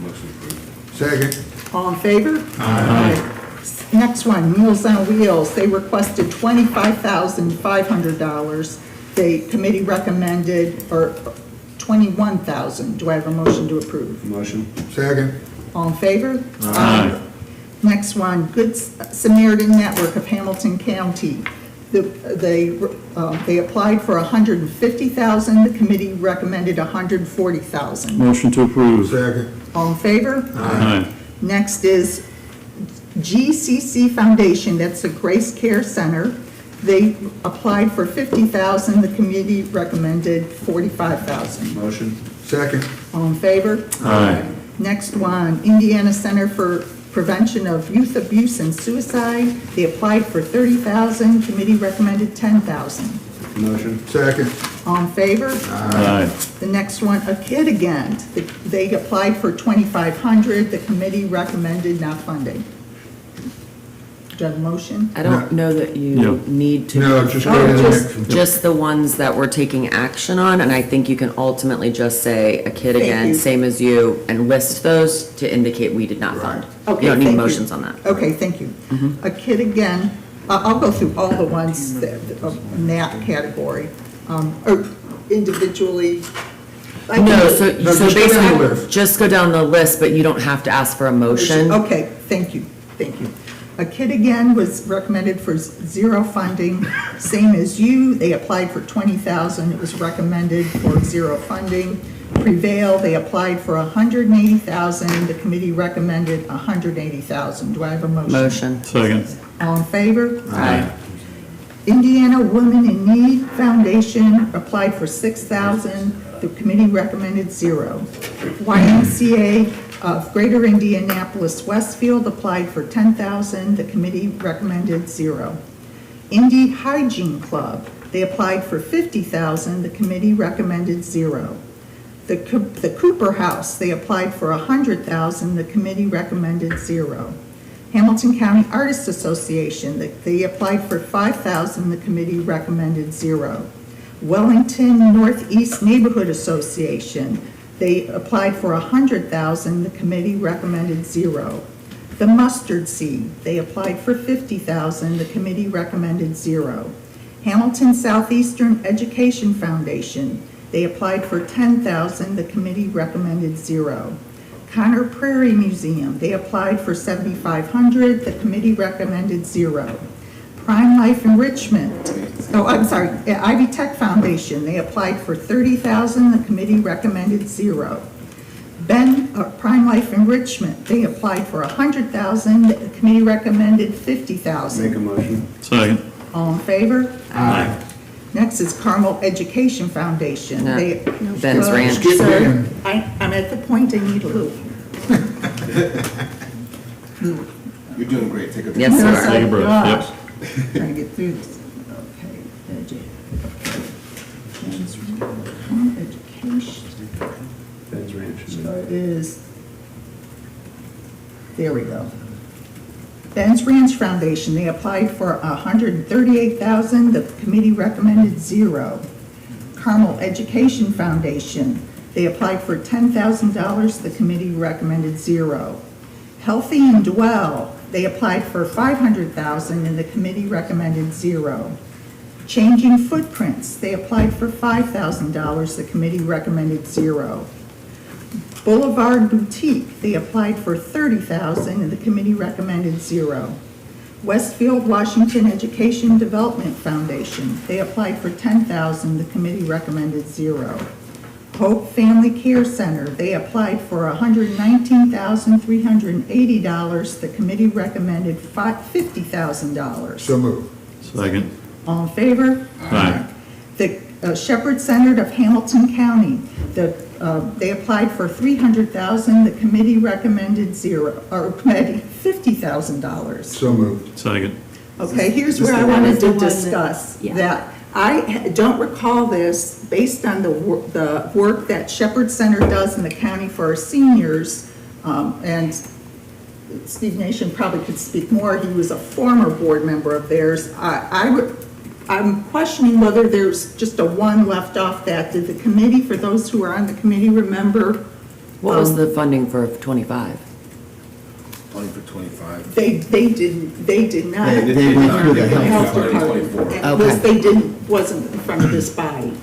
Motion approved. second, All in favor? Aye. Next one, Meals on Wheels. They requested $25,500. The committee recommended, or $21,000. Do I have a motion to approve? Motion. second, All in favor? Aye. Next one, Good Samaritan Network of Hamilton County. They applied for $150,000, the committee recommended $140,000. Motion to approve. second, All in favor? Aye. Next is GCC Foundation, that's the Grace Care Center. They applied for $50,000, the committee recommended $45,000. Motion. second, All in favor? Aye. Next one, Indiana Center for Prevention of Youth Abuse and Suicide. They applied for $30,000, committee recommended $10,000. Motion. second, All in favor? Aye. The next one, A Kid Again. They applied for $2,500, the committee recommended not funding. Do you have a motion? I don't know that you Yeah. need to. No, just go to the next one. Just the ones that we're taking action on, and I think you can ultimately just say, A Kid Thank Again, you. same as you, and list those to indicate we did not fund. Okay, You don't need thank you. motions on that. Okay, thank you. A Kid Again, I'll go through all the ones in that category, or individually. No, so No, just go down the basically, list. just go down the list, but you don't have to ask for a motion. Okay, thank you, thank you. A Kid Again was recommended for zero funding, same as you. They applied for $20,000, it was recommended for zero funding. Prevail, they applied for $180,000, the committee recommended $180,000. Do I have a motion? Motion. Second. All in favor? Aye. Indiana Women in Need Foundation applied for $6,000, the committee recommended zero. YMCA of Greater Indianapolis Westfield applied for $10,000, the committee recommended zero. Indy Hygiene Club, they applied for $50,000, the committee recommended zero. The Cooper House, they applied for $100,000, the committee recommended zero. Hamilton County Artists Association, they applied for $5,000, the committee recommended zero. Wellington Northeast Neighborhood Association, they applied for $100,000, the committee recommended zero. The Mustard Seed, they applied for $50,000, the committee recommended zero. Hamilton Southeastern Education Foundation, they applied for $10,000, the committee recommended zero. Conner Prairie Museum, they applied for $7,500, the committee recommended zero. Prime Life Enrichment, Ivy Tech Foundation, they applied for $30,000, the committee recommended zero. Prime Life Enrichment, they applied for $100,000, the committee recommended $50,000. Make a motion. Second. All in favor? Aye. Next is Carmel Education Foundation. No, They- Ben's Ranch. Skip Sir, Ben. I'm at the point I need a loop. You're doing great, take a. Yes, you are. Take a breath, Gosh. yep. Trying to get through this. Okay. Education Ben's Ranch. is, there we go. Ben's Ranch Foundation, they applied for $138,000, the committee recommended zero. Carmel Education Foundation, they applied for $10,000, the committee recommended zero. Healthy and Dwell, they applied for $500,000 and the committee recommended zero. Changing Footprints, they applied for $5,000, the committee recommended zero. Boulevard Boutique, they applied for $30,000 and the committee recommended zero. Westfield Washington Education Development Foundation, they applied for $10,000, the committee recommended $0. Hope Family Care Center, they applied for $119,380, the committee recommended $50,000. So moved. Second. All in favor? Aye. The Shepherd Center of Hamilton County, they applied for $300,000, the committee recommended $50,000. So moved. Second. Okay, here's where I wanted to discuss, that I don't recall this, based on the work that Shepherd Center does in the county for our seniors, and Steve Nation probably could speak more, he was a former board member of theirs. I'm questioning whether there's just a one left off that. Did the committee, for those who are on the committee, remember? What was the funding for 25? Only for 25. They did not. They went through the health department. department. It was- They wasn't in front of this body.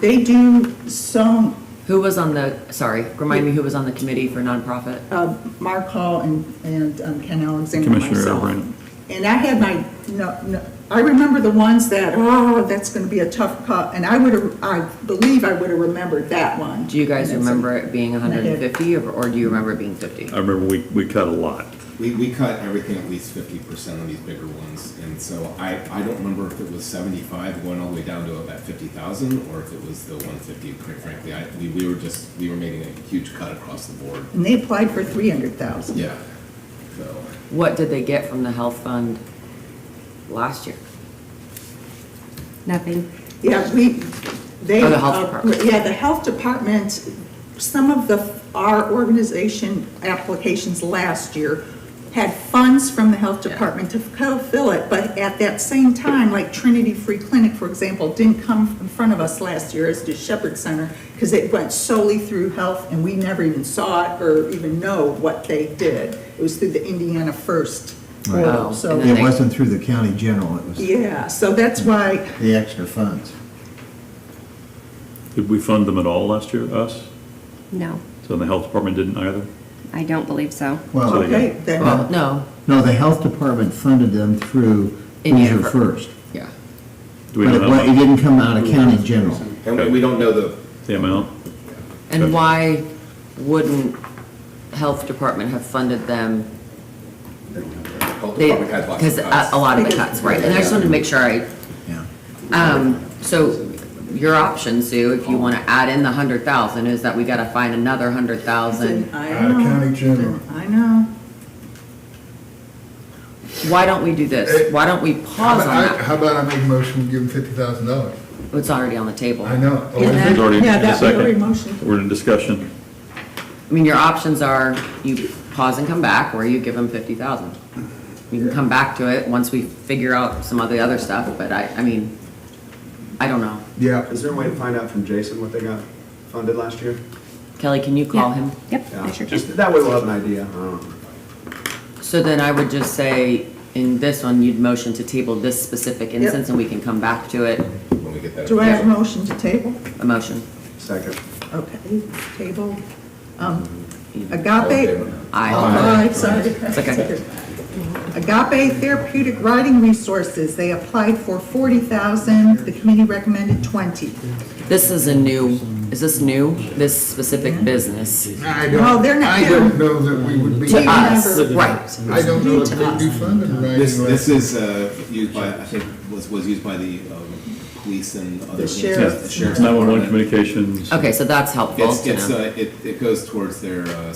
They do some, Who was on the, sorry, remind me who was on the committee for nonprofit? Mark Hall and Ken Alexander, Commissioner myself. O'Brien. And I had I remember the ones that, that's gonna be a tough cut, and I believe I would have remembered that one. Do you guys remember it being 150, or do you remember it being 50? I remember we cut a lot. We cut everything at least 50% of these bigger ones, and so I don't remember if it was 75 going all the way down to about 50,000, or if it was the 150, quite frankly. We were making a huge cut across the board. And they applied for 300,000. Yeah, so. What did they get from the health fund last year? Nothing. Yeah, Oh, the health department. Yeah, the health department, some of our organization applications last year had funds from the health department to fulfill it, but at that same time, like Trinity Free Clinic, for example, didn't come in front of us last year, as did Shepherd Center, because it went solely through health, and we never even saw it or even know what they did. It was through the Indiana First portal, Oh, so. and then It they- wasn't through the county general, it was Yeah, so that's why, the extra funds. Did we fund them at all last year, us? No, So the health department didn't either? I don't believe so. Well, okay, then. Well, no, no, the health department funded them through Indiana Hoosier First. yeah. Do we But know it how didn't come out of county general. And we don't know the amount? And why wouldn't health department have funded them? health department had lots Because of cuts. a lot of the cuts, right? And I just wanted to make sure Yeah. so your option, Sue, if you want to add in the 100,000, is that we got to find another 100,000. I Out of know. county general. I know. Why don't we do this? Why don't we pause on that? How about I make a motion, we give them $50,000? It's already on the table. I know. Yeah, that- It's already yeah, in a that we already second. motioned. We're in discussion. I mean, your options are you pause and come back, or you give them 50,000. You can come back to it once we figure out some of the other stuff, but I mean, I don't know. Yeah. Is there a way to find out from Jason what they got funded last year? Kelly, can you call Yeah. him? Yep, Yeah, I sure can. just, that way we'll have an idea. So then I would just say, in this one, you'd motion to table this specific instance, and we can come back to it, When we get that. Do I have a motion to table? a motion. Second. Okay, table. All in Agape. favor? Aye. Sorry. It's okay. Agape Therapeutic Writing Resources, they applied for 40,000, the committee recommended 20. This is is this new, this specific business? No, they're not I here. don't know that we would be. To us, Remember. right. I don't know if they do funding writing. This is used by, I think, was used by the police and other. The sheriff. The sheriff's 911 department. communications. Okay, so that's helpful It's, to know. it goes towards their, I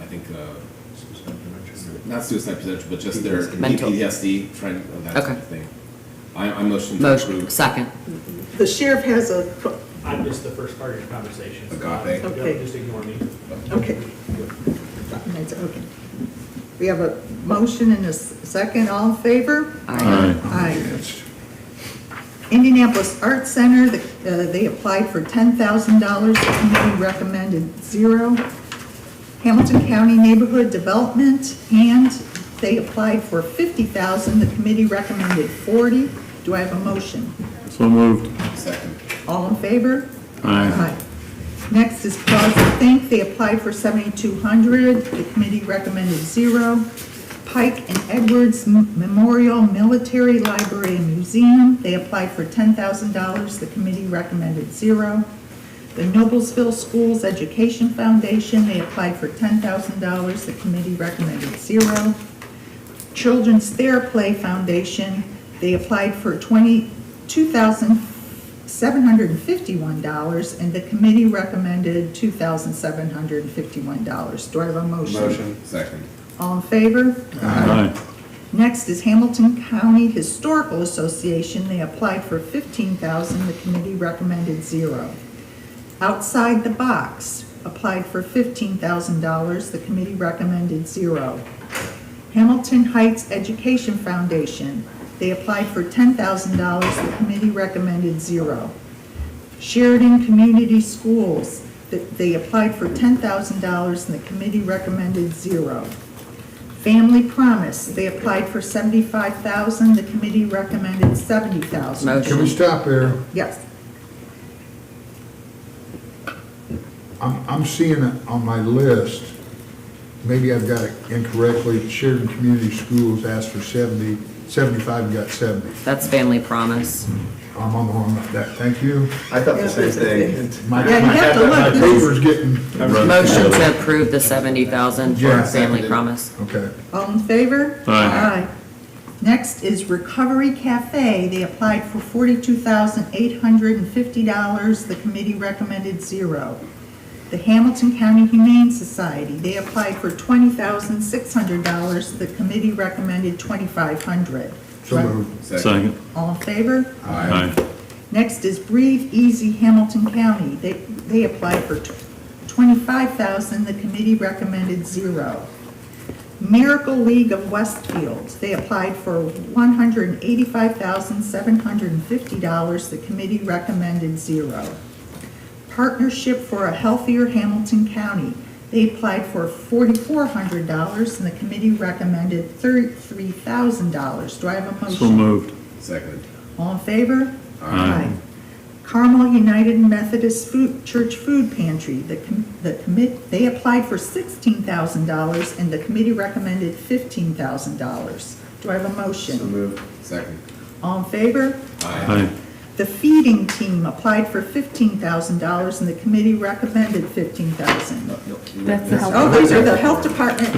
think, not suicide prevention, but just their Mental. PTSD, trying, that sort Okay. of thing. I motion to Motion, approve. second. The sheriff has a, I missed the first part of your conversation. so, Agape. Okay. Just ignore me. okay. Okay. We have a motion and a second, all in favor? Aye. Aye. Indianapolis Art Center, they applied for $10,000, the committee recommended $0. Hamilton County Neighborhood Development, and they applied for $50,000, the committee recommended $40. Do I have a motion? So moved. Second. All in favor? Aye. Next is Plaza Think, they applied for $7,200, the committee recommended $0. Pike and Edwards Memorial Military Library and Museum, they applied for $10,000. The committee recommended $0. The Noblesville Schools Education Foundation, they applied for $10,000. The committee recommended $0. Children's Theraplay Foundation, they applied for $2,751, and the committee recommended $2,751. Do I have a motion? Motion. Second. All in favor? Aye. Next is Hamilton County Historical Association. They applied for $15,000. The committee recommended $0. Outside the Box applied for $15,000. The committee recommended $0. Hamilton Heights Education Foundation. They applied for $10,000. The committee recommended $0. Sheridan Community Schools. They applied for $10,000 and the committee recommended $0. Family Promise, they applied for $75,000, the committee recommended $70,000. Motion. Can we stop there? Yes. I'm seeing it on my list, maybe I've got it incorrectly, Sheridan Community Schools asked for 70, 75, got 70. That's Family Promise. I'm on the wrong, thank you. I thought the same thing. My Yeah, you have to my look. This is- paper's getting, Motion to approve the 70,000 for Yeah. Family Promise. okay. All in favor? Aye. Next is Recovery Cafe. They applied for $42,850. The committee recommended $0. The Hamilton County Humane Society, they applied for $20,600. The committee recommended $2,500. So moved. Second. All in favor? Aye. Next is Breathe Easy Hamilton County. They applied for $25,000. The committee recommended $0. Miracle League of Westfield, they applied for $185,750. The committee recommended $0. Partnership for a Healthier Hamilton County, they applied for $4,400 and the committee recommended $33,000. Do I have a motion? So moved. Second. All in favor? Aye. Carmel United Methodist Church Food Pantry, they applied for $16,000 and the committee recommended $15,000. Do I have a motion? So moved. Second. All in favor? Aye. The Feeding Team applied for $15,000 and the committee recommended $15,000. That's the health. Oh, those are the health department,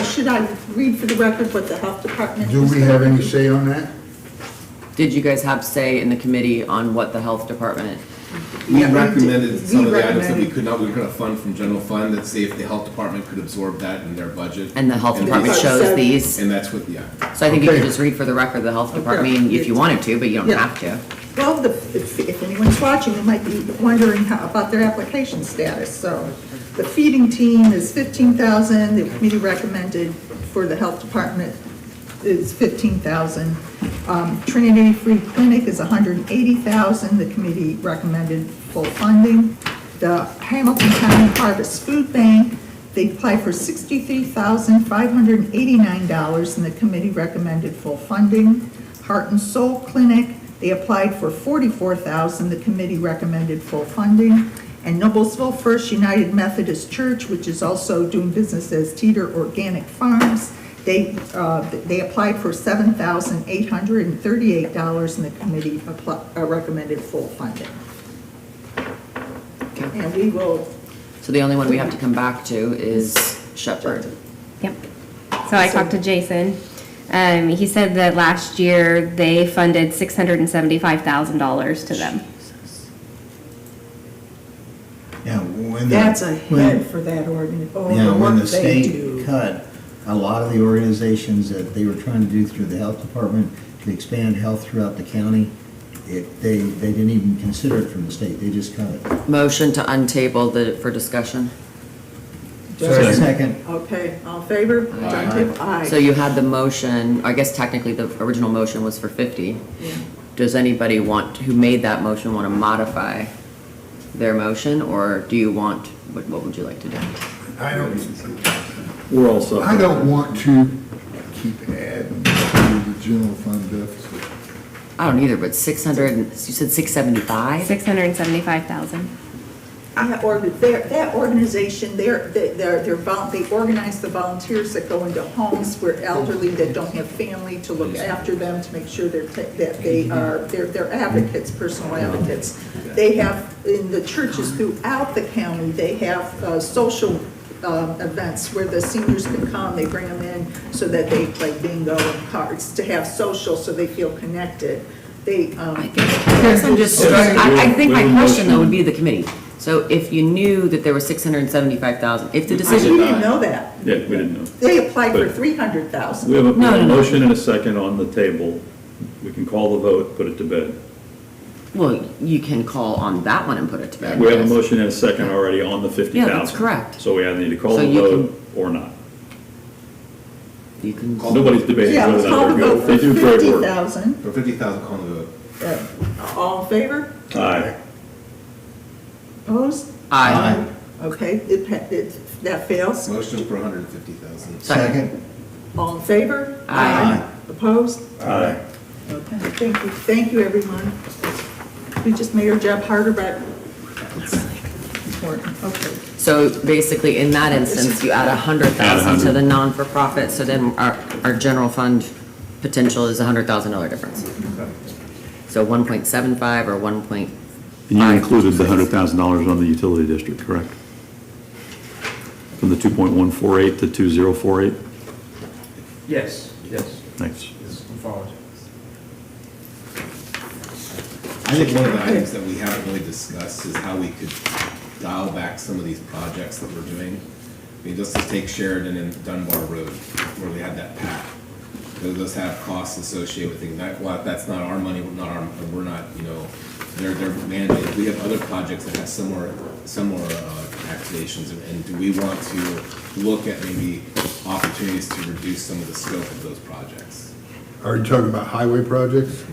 should I read for the record what the health department? Do we have any say on that? Did you guys have say in the committee on what the health department? We Yeah, we recommended did. some We of the items that we recommended- could not, we were gonna fund from general fund, that see if the health department could absorb that in their budget. And the health And department they- chose these? And that's what, yeah. So I think you could Okay. just read for the record the health department, I mean, if you wanted to, but you don't Yeah. have to. Well, if anyone's watching, they might be wondering about their application status. So the Feeding Team is $15,000, the committee recommended for the health department is $15,000. Trinity Free Clinic is $180,000, the committee recommended full funding. The Hamilton County Harvest Food Bank, they applied for $63,589, and the committee recommended full funding. Heart and Soul Clinic, they applied for $44,000, the committee recommended full funding. And Noblesville First United Methodist Church, which is also doing business as Teeter Organic Farms, they applied for $7,838, and the committee recommended full funding. And we will, So the only one we have to come back to is Shepherd. Yep. So I talked to Jason. He said that last year they funded $675,000 to them. Yeah, when that's a head for that organization, Yeah, the when work the they state do. cut a lot of the organizations that they were trying to do through the health department to expand health throughout the county, they didn't even consider it from the state, they just cut it. Motion to untable for discussion. Second. Okay, all in favor? Aye. So you had the motion, I guess technically the original motion was for 50. Does anybody who made that motion want to modify their motion, or do you want, what would you like to do? We're all set. I don't want to keep adding to the general fund deficit. I don't either, but 600, you said 675? 675,000. That organization, they organize the volunteers that go into homes where elderly that don't have family to look after them, to make sure they're advocates, personal advocates. They have, in the churches throughout the county, they have social events where the seniors can come, they bring them in so that they play bingo and cards, to have social so they feel connected. I guess I'm just, I think my question though would be the committee. So if you knew that there was 675,000, if the We decision, didn't know that. Yeah, we didn't know. They applied for But 300,000. We have a No. motion and a second on the table. We can call the vote, put it to bed. well, you can call on that one and put it to bed. We have a yes. motion and a second already on the 50,000. Yeah, that's correct. So we either need to call So the you vote or not. You can, Nobody's debating Yeah, whether let's or call not the they're vote good. for They do great work. 50,000. For 50,000, call the vote. All in favor? Aye. Opposed? aye. Okay, that fails. Motion for 150,000. Second. All in favor? Aye. Opposed? Aye. Okay, thank you, everyone. We just made our job harder, but it's important, okay. So basically, in that instance, you add 100,000 to the non-for-profit, so then our general fund potential is $100,000 difference. So 1.75 or 1. And you included the $100,000 on the utility district, correct? From the 2.148 to 2048? Yes. Thanks. I think one of the items that we haven't really discussed is how we could dial back some of these projects that we're doing. I mean, just to take Sheridan and Dunbar Road, where we had that path. Those have costs associated with things. That's not our money, we're not, they're mandated. We have other projects that have similar activations, and do we want to look at maybe opportunities to reduce some of the scope of those projects? Are you talking about highway projects?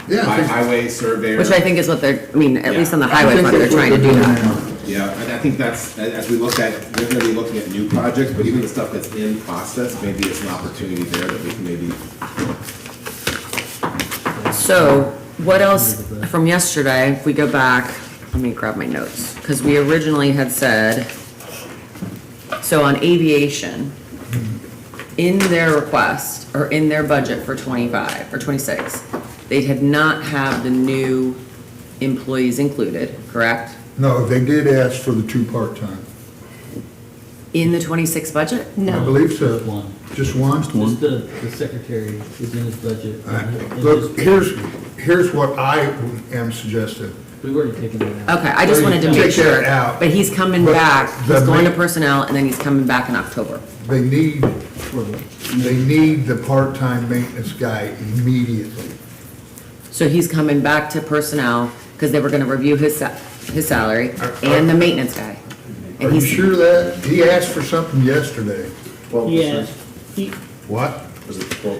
Yeah. I think- Highway surveyor. Which I think is what they're, at least on the I highway think fund, they're that's what trying to do doing that. now. Yeah, and I think that's, as we look at, we're gonna be looking at new projects, but even the stuff that's in process, maybe it's an opportunity there that we can maybe. So what else from yesterday, if we go back, let me grab my notes, because we originally had said, so on aviation, in their request, or in their budget for 25 or 26, they had not have the new employees included, correct? No, they did ask for the 2 part-time. In the 26 budget? I believe so. One. Just one? Just the secretary is in his budget. Look, here's what I am suggesting. We've already taken that out. Okay, I just wanted to Take make that sure, out. but he's coming But back, the he's going to main- personnel, and then he's coming back in October. They need the part-time maintenance guy immediately. So he's coming back to personnel, because they were gonna review his salary, and the maintenance guy. Are And you he's, sure that? He asked for something yesterday. Yeah, What?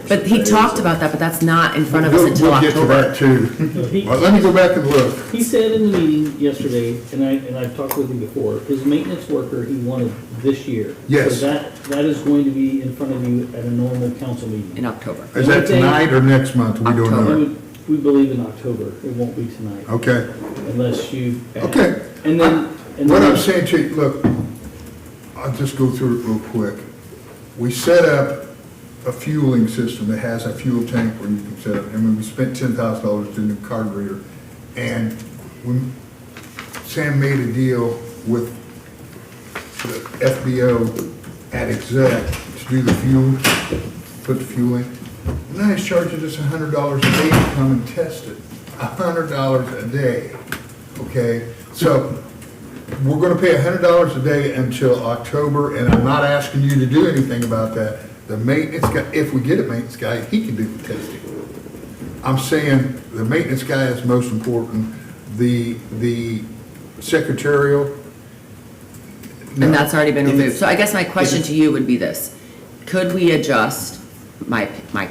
but he talked about that, but that's not in front of us We'll- until We'll get to that October. too. Well, let me go back and look. he said in the meeting yesterday, and I've talked with him before, his maintenance worker he wanted this year. Yes. So that is going to be in front of you at a normal council meeting. In October. Is that tonight or next month? We don't October. know. We believe in October, it won't be tonight, Okay, unless you. okay. And then. What I'm saying to you, look, I'll just go through it real quick. We set up a fueling system that has a fuel tank where you can set up, and we spent $10,000 to do a card reader. And Sam made a deal with the FBO at Exec to do the fuel, put the fuel in. And then he's charging us $100 a day to come and test it. $100 a day, okay? So we're gonna pay $100 a day until October, and I'm not asking you to do anything about that. The maintenance guy, if we get a maintenance guy, he can do the testing. I'm saying the maintenance guy is most important. The secretarial. And that's already been removed. So I guess my question to you would be this: could we adjust? My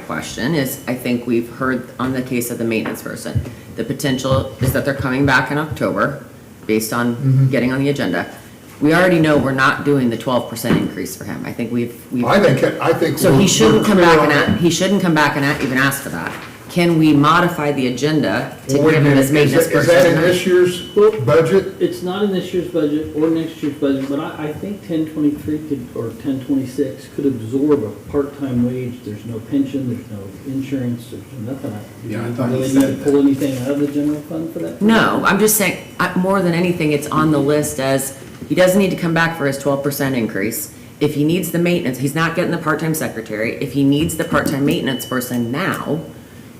question is, I think we've heard on the case of the maintenance person, the potential is that they're coming back in October, based on getting on the agenda. We already know we're not doing the 12% increase for him. I think we've. I think. So he shouldn't come we're back clear on he shouldn't come back and even ask for that. can we modify the agenda to Well, wait a give him minute, his maintenance is that in person? this year's Well, budget? It's not in this year's budget or next year's budget, but I think 1023 could, or 1026 could absorb a part-time wage. There's no pension, there's no insurance, there's nothing. Yeah, I Do thought you you really need said to pull anything out of the general fund for that? No, I'm just saying, more than anything, it's on the list as, he doesn't need to come back for his 12% increase. If he needs the maintenance, he's not getting the part-time secretary. If he needs the part-time maintenance person now,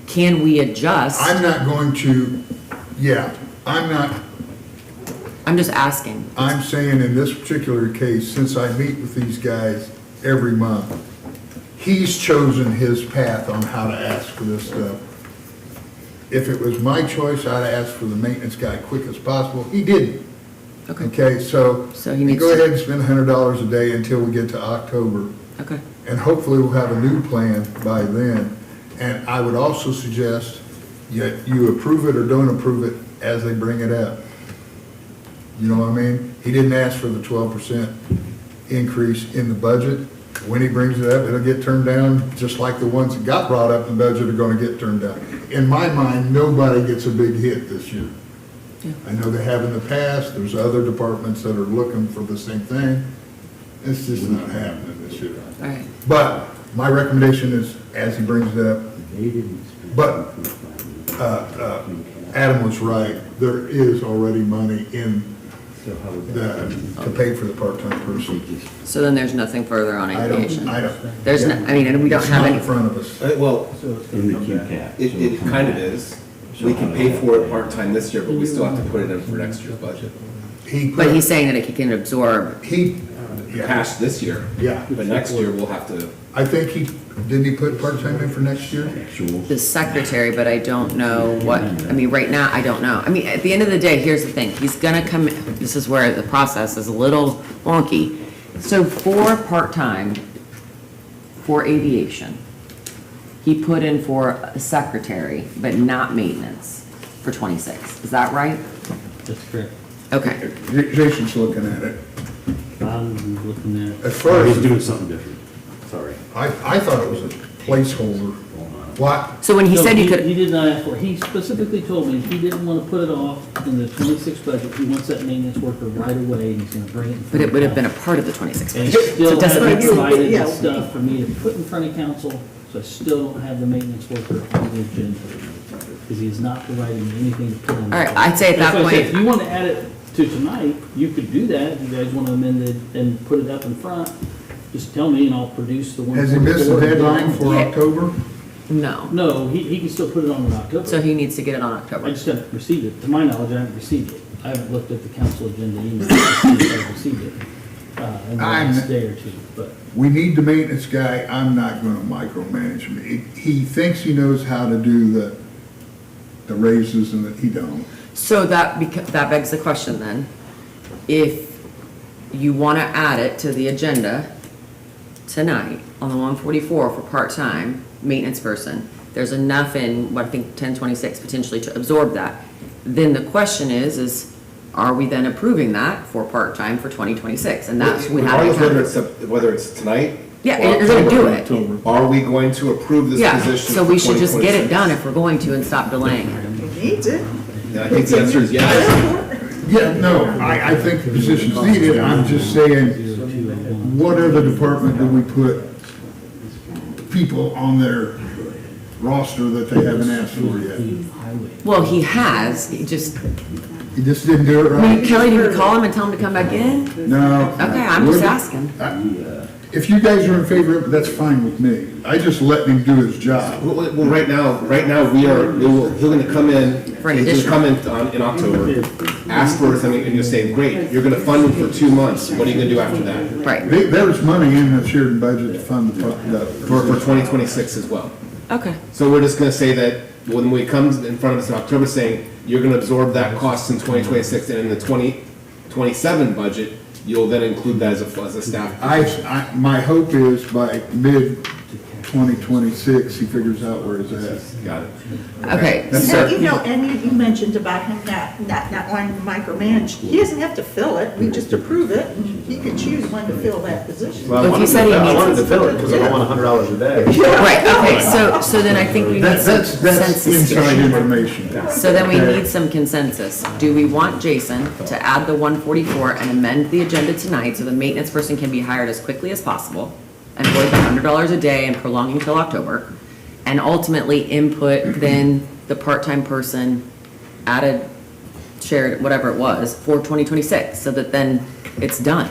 can we adjust? I'm not going to, I'm just asking. I'm saying in this particular case, since I meet with these guys every month, he's chosen his path on how to ask for this stuff. If it was my choice, I'd ask for the maintenance guy quick as possible. He didn't. Okay, so So he needs go to- ahead and spend $100 a day until we get to October. Okay. And hopefully we'll have a new plan by then. And I would also suggest you approve it or don't approve it as they bring it up. You know what I mean? He didn't ask for the 12% increase in the budget. When he brings it up, it'll get turned down, just like the ones that got brought up in the budget are gonna get turned down. In my mind, nobody gets a big hit this year. I know they have in the past, there's other departments that are looking for the same thing. It's just not happening this year. All right. But my recommendation is, as he brings it up, but Adam was right, there is already money in to pay for the part-time person. So then there's nothing further on I aviation? don't. There's no, I mean, and we don't It's have not any. in front of us. Well, In the QCAP. it kind of is. We can pay for it part-time this year, but we still have to put it in for next year's budget. But he's saying that it can absorb. Cash this year. Yeah. But next year, we'll have to. I think didn't he put part-time in for next year? The secretary, but I don't know what, I mean, right now, I don't know. I mean, at the end of the day, here's the thing, he's gonna come, this is where the process is a little wonky. So for part-time, for aviation, he put in for a secretary, but not maintenance for 26. Is that right? That's correct. Okay. Jason's looking at it. I'm looking at. As far as, doing something different. Sorry. I thought it was a placeholder. What? So when he No, said you could, He did not ask for it. He specifically told me he didn't want to put it off in the 26 budget. He wants that maintenance worker right away, and he's going to bring it in front but it of would have been a council. part of the 26. And he So still it doesn't make hasn't sense. provided Yeah. the stuff for me to put in front of council, so I still don't have the maintenance worker on the agenda. Because he is not providing me anything to put on. the All right, agenda. I'd say at that That's why I said, point- If you want to add it to tonight, you could do that. If you guys want to amend it and put it up in front, just tell me and I'll produce the one. Has he missed the deadline for Yeah. October? No. No, he can still put it on in October. So he needs to get it on I October. just haven't received it. To my knowledge, I haven't received it. I haven't looked at the council agenda email to see if I've received it in the last day or two, but. We need the maintenance guy. I'm not gonna micromanage him. He thinks he knows how to do the raises and that he don't. So that that begs the question then. If you want to add it to the agenda tonight on the 144 for part-time maintenance person, there's enough in, what I think, 1026 potentially to absorb that. Then the question is are we then approving that for part-time for 2026? And that's, we have Regardless to. whether it's tonight. Yeah, or you're gonna do October, it. Are we going to approve this Yeah, position? so for we should just get it 2026? done if we're going to and stop delaying it. He needs it. And I think the answer is yes. Yeah, no, I think the position's needed. I'm just saying, what other department do we put people on their roster that they haven't asked for yet? Well, he has, he just, He just didn't do it I mean, right? Kelly, did we call him and tell him to come back in? No. Okay, I'm just asking. If you guys are in favor of it, that's fine with me. I just let him do his job. Well, right now, he's gonna come in, For an he's gonna additional. come in October, ask for something, and you're saying, great, you're gonna fund him for 2 months. What are you gonna do after that? Right, There's money in the shared budget to fund the. For 2026 as well. okay. So we're just gonna say that when we come in front of us in October saying, you're gonna absorb that cost in 2026, and in the 2027 budget, you'll then include that as a staff. My hope is by mid 2026, he figures out where he's at. Got it. Okay, That's so, And, and you mentioned about him not wanting to micromanage. He doesn't have to fill it, we just approve it, and he can choose when to fill that position. Well, If you said he I needs- wanted to fill it because I don't want $100 a day. right, okay, so then I think we need some That's consensus inside here. information. So then we need some consensus. Do we want Jason to add the 144 and amend the agenda tonight so the maintenance person can be hired as quickly as possible and avoid the $100 a day and prolonging till October? And ultimately input then the part-time person added, shared, whatever it was, for 2026, so that then it's done.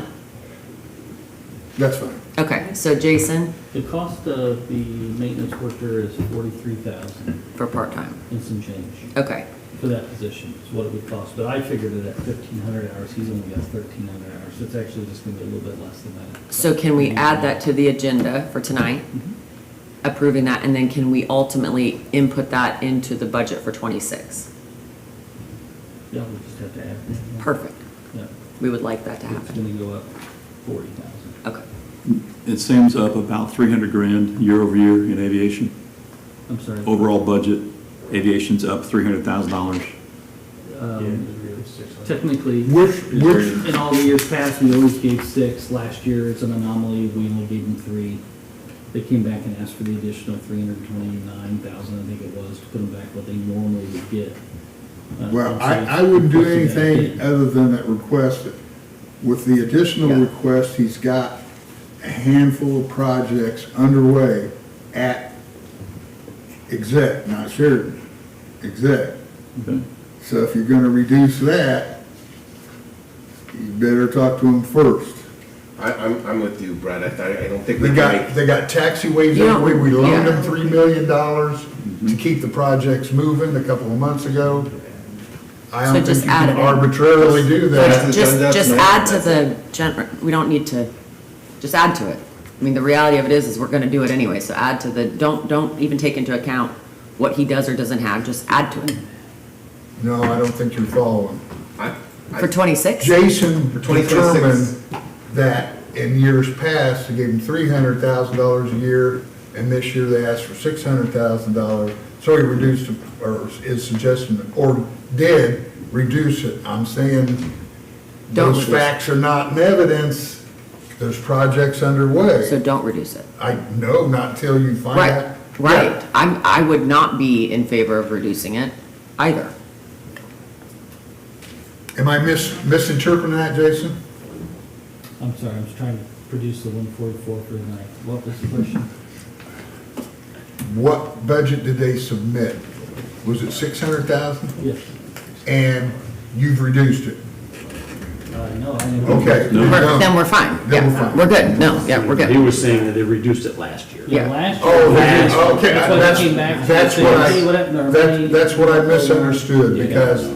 That's fine. Okay, so Jason, The cost of the maintenance worker is 43,000 for part-time. and some change Okay, for that position, is what it would cost. But I figured it at 1,500 hours, he's only got 1,300 hours, so it's actually just gonna be a little bit less than that. so can we add that to the agenda for tonight? Approving that, and then can we ultimately input that into the budget for 26? Yeah, we just have to add. Perfect. Yeah, We would like that to it's happen. gonna go up 40,000. Okay. It seems up about 300 grand year over year in aviation. I'm sorry. Overall budget, aviation's up $300,000. Technically, Which, in all the years past, we always gave 6. Last year, it's an anomaly, we only gave them 3. They came back and asked for the additional 329,000, I think it was, to put them back what they normally would get. well, I wouldn't do anything other than that request. With the additional request, he's got a handful of projects underway at exec, not Sheridan, exec. Okay. So if you're gonna reduce that, you better talk to him first. I'm with you, Brett. I don't think They we got taxiways Yeah. underway, we loaned Yeah. them $3 million to keep the projects moving a couple of months ago. I So don't just think you add can it in. arbitrarily do that. Just add to the we don't need to, just add to it. I mean, the reality of it is we're gonna do it anyway, so add to the, don't even take into account what he does or doesn't have, just add to it. No, I don't think you're following. For 26? Jason For 2026. determined that in years past, he gave him $300,000 a year, and this year they asked for $600,000. So he reduced, or is suggesting, or did reduce it. I'm saying Don't those reduce it. facts are not in evidence. There's projects underway. So don't reduce it. I know, not till you find Right, out. right. I would not be in favor of reducing it either. Am I misinterpreting that, Jason? I'm sorry, I was trying to produce the 144 for tonight. What was the question? What budget did they submit? Was it 600,000? Yes. And you've reduced it? No, I didn't. Okay. Then we're fine. Then we're Yeah, fine. we're good. No, yeah, we're good. was saying that they reduced it last year. Yeah, Yeah. last year. Oh, Last year. okay, That's why they came back. that's and what said, I, hey, whatever, hey. that's what I misunderstood, Yeah. because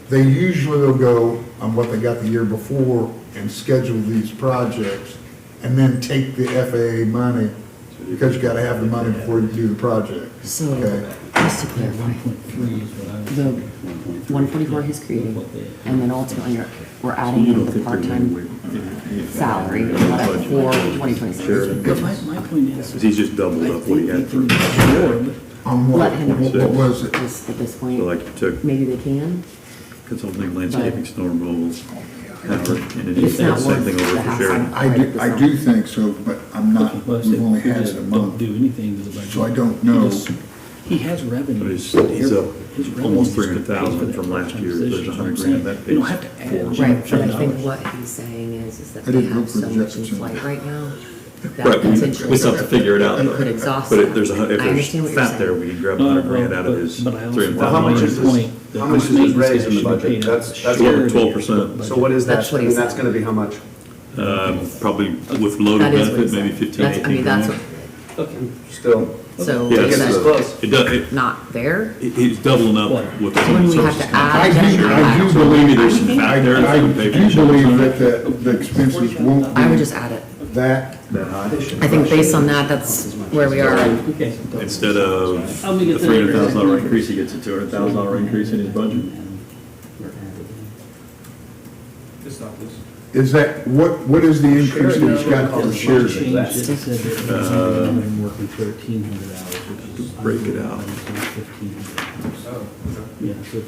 they usually will go on what they got the year before and schedule these projects, and then take the FAA money, because you gotta have the money before you do the project. So, Okay. just to clarify, 1.3 is what I was. the 144 he's creating, and then ultimately we're adding in the part-time salary for 2026. But my point is. Because he's just doubled up what he had for, On what, Let him know. what was it? Just at this so point, like you took maybe they can. consulting, landscaping, snow removal, power, and then you It's did not the same worth thing the over for hassle. Sheridan. I do think so, but I'm not, Well, I we've said, only had it a don't month, do anything to the budget. so I don't know. He has revenue. But he's up His revenue almost is to pay 300,000 for that from last part-time year. There's position, 100 is what I'm grand that saying. You don't pays have to add. for- Right, but I think $100. what he's saying is that I they didn't have look for so much in Jefferson. flight right now. that Right, potentially we still have to figure it out. You could exhaust But that. if there's I understand what you're fat there, saying. we can grab 100 grand out of his But I also- 300,000. Well, how much is this? Point that How much is maintenance this raised guy in the should be budget? paid That's out. Short of 12%. So what is that? That's what I he mean, that's said. gonna be how much? Probably with loaded That is what benefit, he maybe said. 15, That's, I 18 mean, that's grand. what, Okay. Still. so Yeah, we're this gonna, is close. It does, not there? he's doubling up with the So when we human have services. to add. I do So maybe there's some I fat there. that's I gonna pay for do itself. believe that the expenses won't I would be just add it. that. I think based on that, that's where we are. Okay. Instead of I'll make the it the- $300,000 increase, he gets a $200,000 increase in his budget. Is that, what is the increase that he's got for shares? Changed it, said that they're working 1,300 hours, which is. Break it out. 1,500 hours. Yeah, so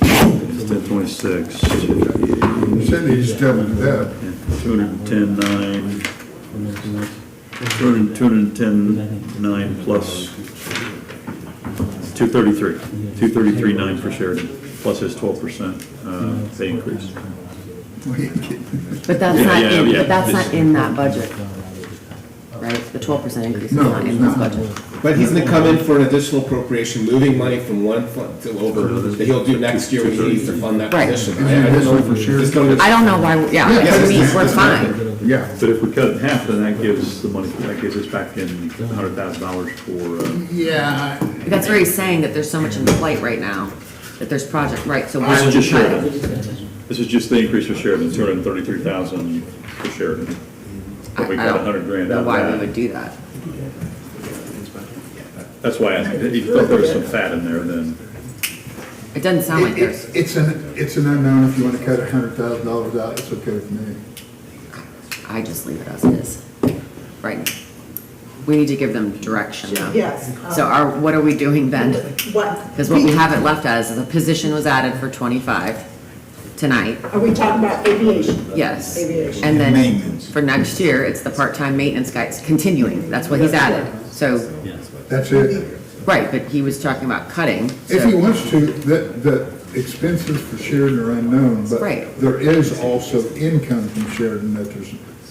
It's it's. 1026, You said they just doubled it up. 210.9, 210.9 plus 233, 233.9 for Sheridan, plus his 12% pay increase. But that's Yeah, not yeah, in, yeah. but that's not in that budget, right? The 12% increase is No, not in it's this not. budget. But he's gonna come in for an additional appropriation, moving money from one fund to over, that he'll do next year when he needs to fund that Right. position. I don't know For sure. Just don't- I don't know why, yeah, we're fine. Yeah. But if we cut it in half, then that gives the money, that gives us back in $100,000 for, Yeah. That's where he's saying that there's so much in flight right now, that there's project, right, so why this would is you just cut Sheridan. it? This is just the increase for Sheridan, 233,000 for Sheridan. But we I got don't 100 grand know out why we of would that. do that. That's why I asked, if you thought there was some fat in there, then It doesn't sound like there's, It's an unknown. If you want to cut $100,000 out, it's okay with me. I just leave it as it is, right now. We need to give them direction though. Yes. So what are we doing then? What? Because what we have it left as is a position was added for 25 tonight, Are we talking about aviation? yes. Aviation. And then Maintenance. for next year, it's the part-time maintenance guys continuing, that's what he's added. So, That's it. right, but he was talking about cutting, If he so, wants to, the expenses for Sheridan are unknown, but Right. there is also income from Sheridan that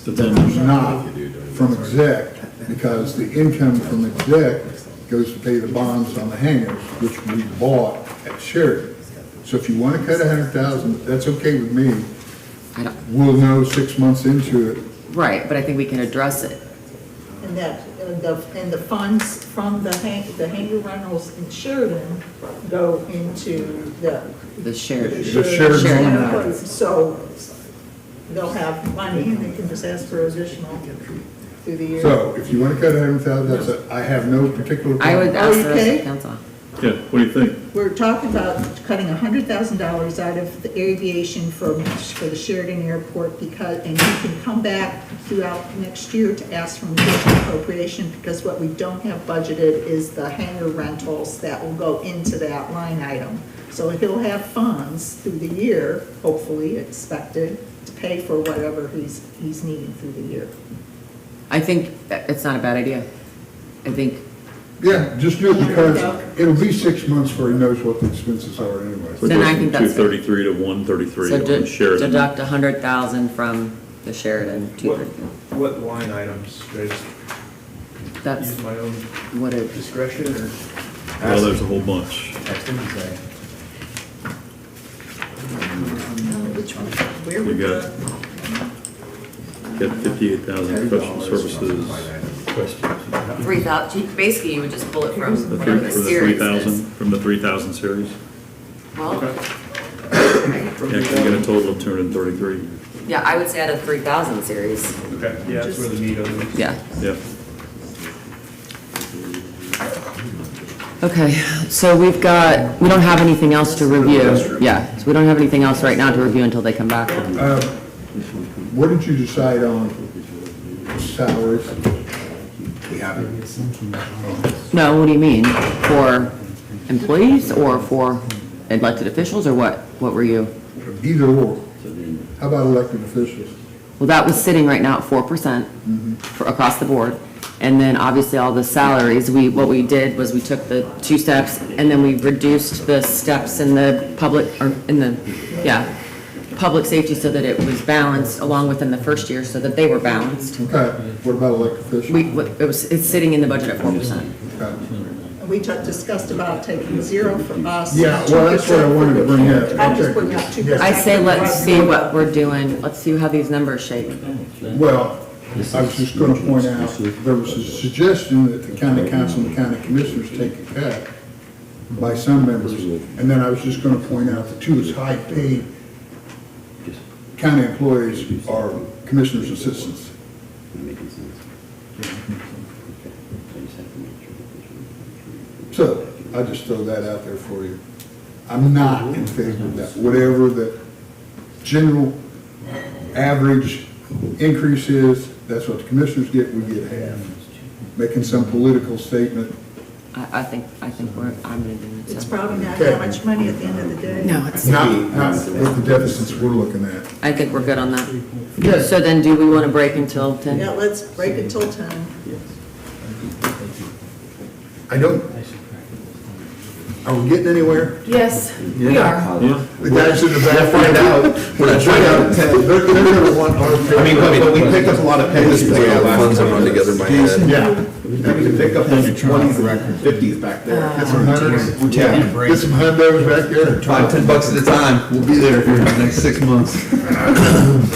But there's then- not from exec, because the income from exec goes to pay the bonds on the hangars, which we bought at Sheridan. So if you want to cut 100,000, that's okay with me. I don't, We'll know 6 months into it. right, but I think we can address it. And that, and the funds from the hangar rentals in Sheridan go into The shared. The Sheridan line. So they'll have money and they can just ask for additional through the year. So if you want to cut 100,000, that's it. I have no particular I would problem. ask the rest of Okay. the council. Yeah, what do you think? We're talking about cutting $100,000 out of the aviation for the Sheridan Airport because, and you can come back throughout next year to ask for an additional appropriation because what we don't have budgeted is the hangar rentals that will go into that line item. So he'll have funds through the year, hopefully expected, to pay for whatever he's needing through the year. I think that it's not a bad idea. I think, Yeah, just do it because it'll be 6 months before he knows what the expenses are anyway. So it Then goes I from think that's fair. 233 to 133 so on Sheridan. deduct 100,000 from the Sheridan, What line items? Should I just that's use my own what it, discretion or? Well, there's a whole bunch. Which one? Where You would got 58,000 professional services, 3,000, basically you would just pull it from the whatever three, the for the series 3,000, is. from the 3,000 series. Well, Yeah, you get a total of 233. yeah, I would say out of 3,000 series, Okay, yeah, that's where the meat of it is. yeah. Yeah. Okay, so we don't have anything else to review. Yeah, so we don't have anything else right now to review until they come back. What did you decide on salaries? We haven't. No, what do you mean? For employees or for elected officials or what? What were you? Either or. How about elected officials? Well, that was sitting right now at 4% for across the board. And then obviously all the salaries, what we did was we took the 2 steps and then we reduced the steps in the public, or in the, public safety so that it was balanced along within the first year so that they were balanced. Okay, what about elected officials? It's sitting in the budget at 4%. Okay. we discussed about taking 0 for us. Yeah, well, that's what I wanted to bring up. I'm just bringing up 2%. I say let's see what we're doing, let's see how these numbers shake. Well, I was just gonna point out, there was a suggestion that the county council and the county commissioners take a cut by some members. And then I was just gonna point out the 2 high-paid county employees are commissioners' assistants. So, I just throw that out there for you. I'm not in favor of that. Whatever the general average increase is, that's what the commissioners get, we get half. Making some political statement. I think I'm in agreement. It's so. probably not Okay. that much money at the end of the day. No, it's, Not with the deficits we're looking at. I think we're good on that. Okay. So then do we want to break until 10? Yeah, let's break until 10. I don't, are we getting anywhere? Yes, we are. The guys in the back find out. We're trying out 10. They're gonna want our. I mean, but we picked up a lot of pennies today. Funds that run together in my head. Yeah. We can pick up those 20s and 50s back there. Get some hundreds. We're taking a break. Get some hundos back there. $5-10 at a time, we'll be there for the next 6 months.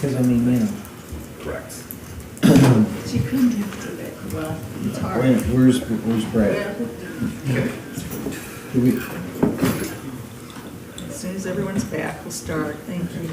Because I mean, you know. Correct. You couldn't have done it. Well, it's hard. Wait, where's Brad? Do we, As soon as everyone's back, we'll start. Thank you.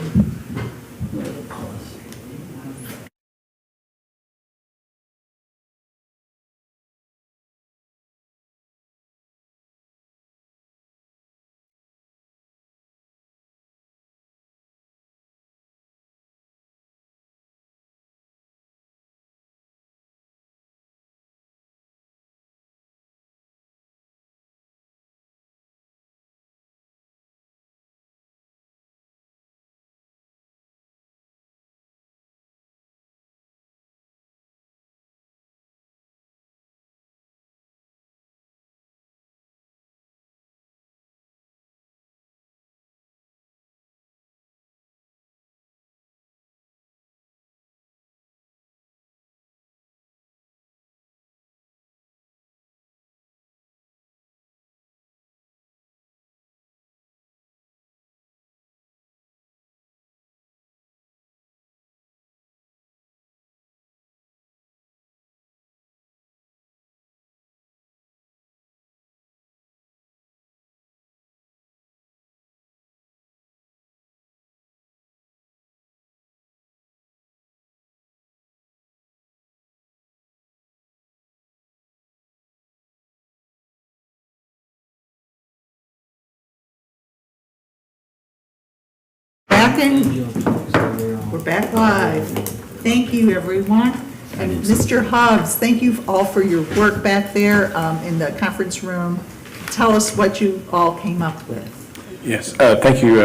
We're back live. Thank you, everyone. And Mr. Hobbs, thank you all for your work back there in the conference room. Tell us what you all came up with. Yes, thank you,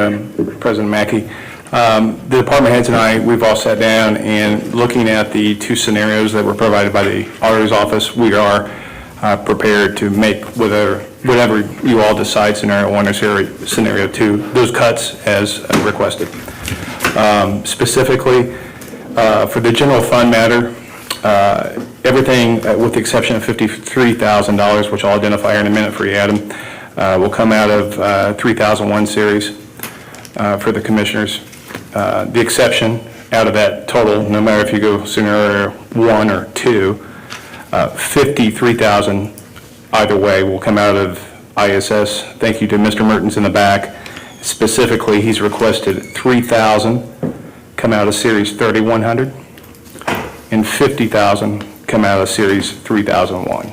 President Mackey. The department heads and I, we've all sat down and looking at the two scenarios that were provided by the auditor's office, we are prepared to make whatever you all decide, scenario one or scenario two, those cuts as requested. Specifically, for the general fund matter, everything with the exception of $53,000, which I'll identify here in a minute for you, Adam, will come out of 3001 series for the commissioners. The exception out of that total, no matter if you go scenario one or two, 53,000 either way will come out of ISS. Thank you to Mr. Mertens in the back. Specifically, he's requested 3,000 come out of series 3100 and 50,000 come out of series 3001.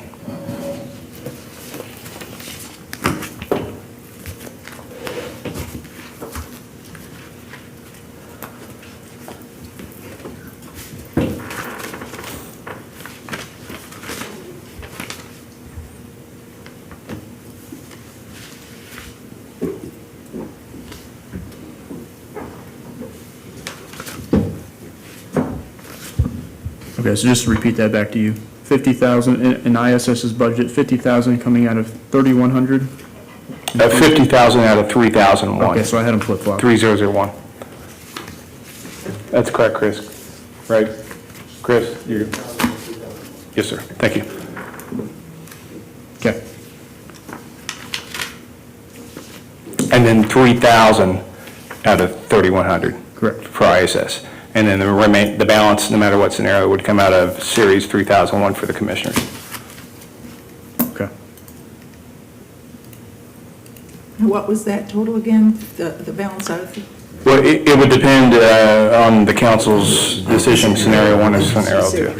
Okay, so just to repeat that back to you. 50,000 in ISS's budget, 50,000 coming out of 3,100? 50,000 out of 3001. Okay, so I had them flip-flop. 3001. That's correct, Chris. Right? Chris, you? Yes, sir. Thank you. Okay. And then 3,000 out of 3,100. Correct. For ISS. And then the balance, no matter what scenario, would come out of Series 3001 for the commissioners. Okay. And what was that total again, the balance out of? Well, it would depend on the council's decision, scenario one or scenario two. I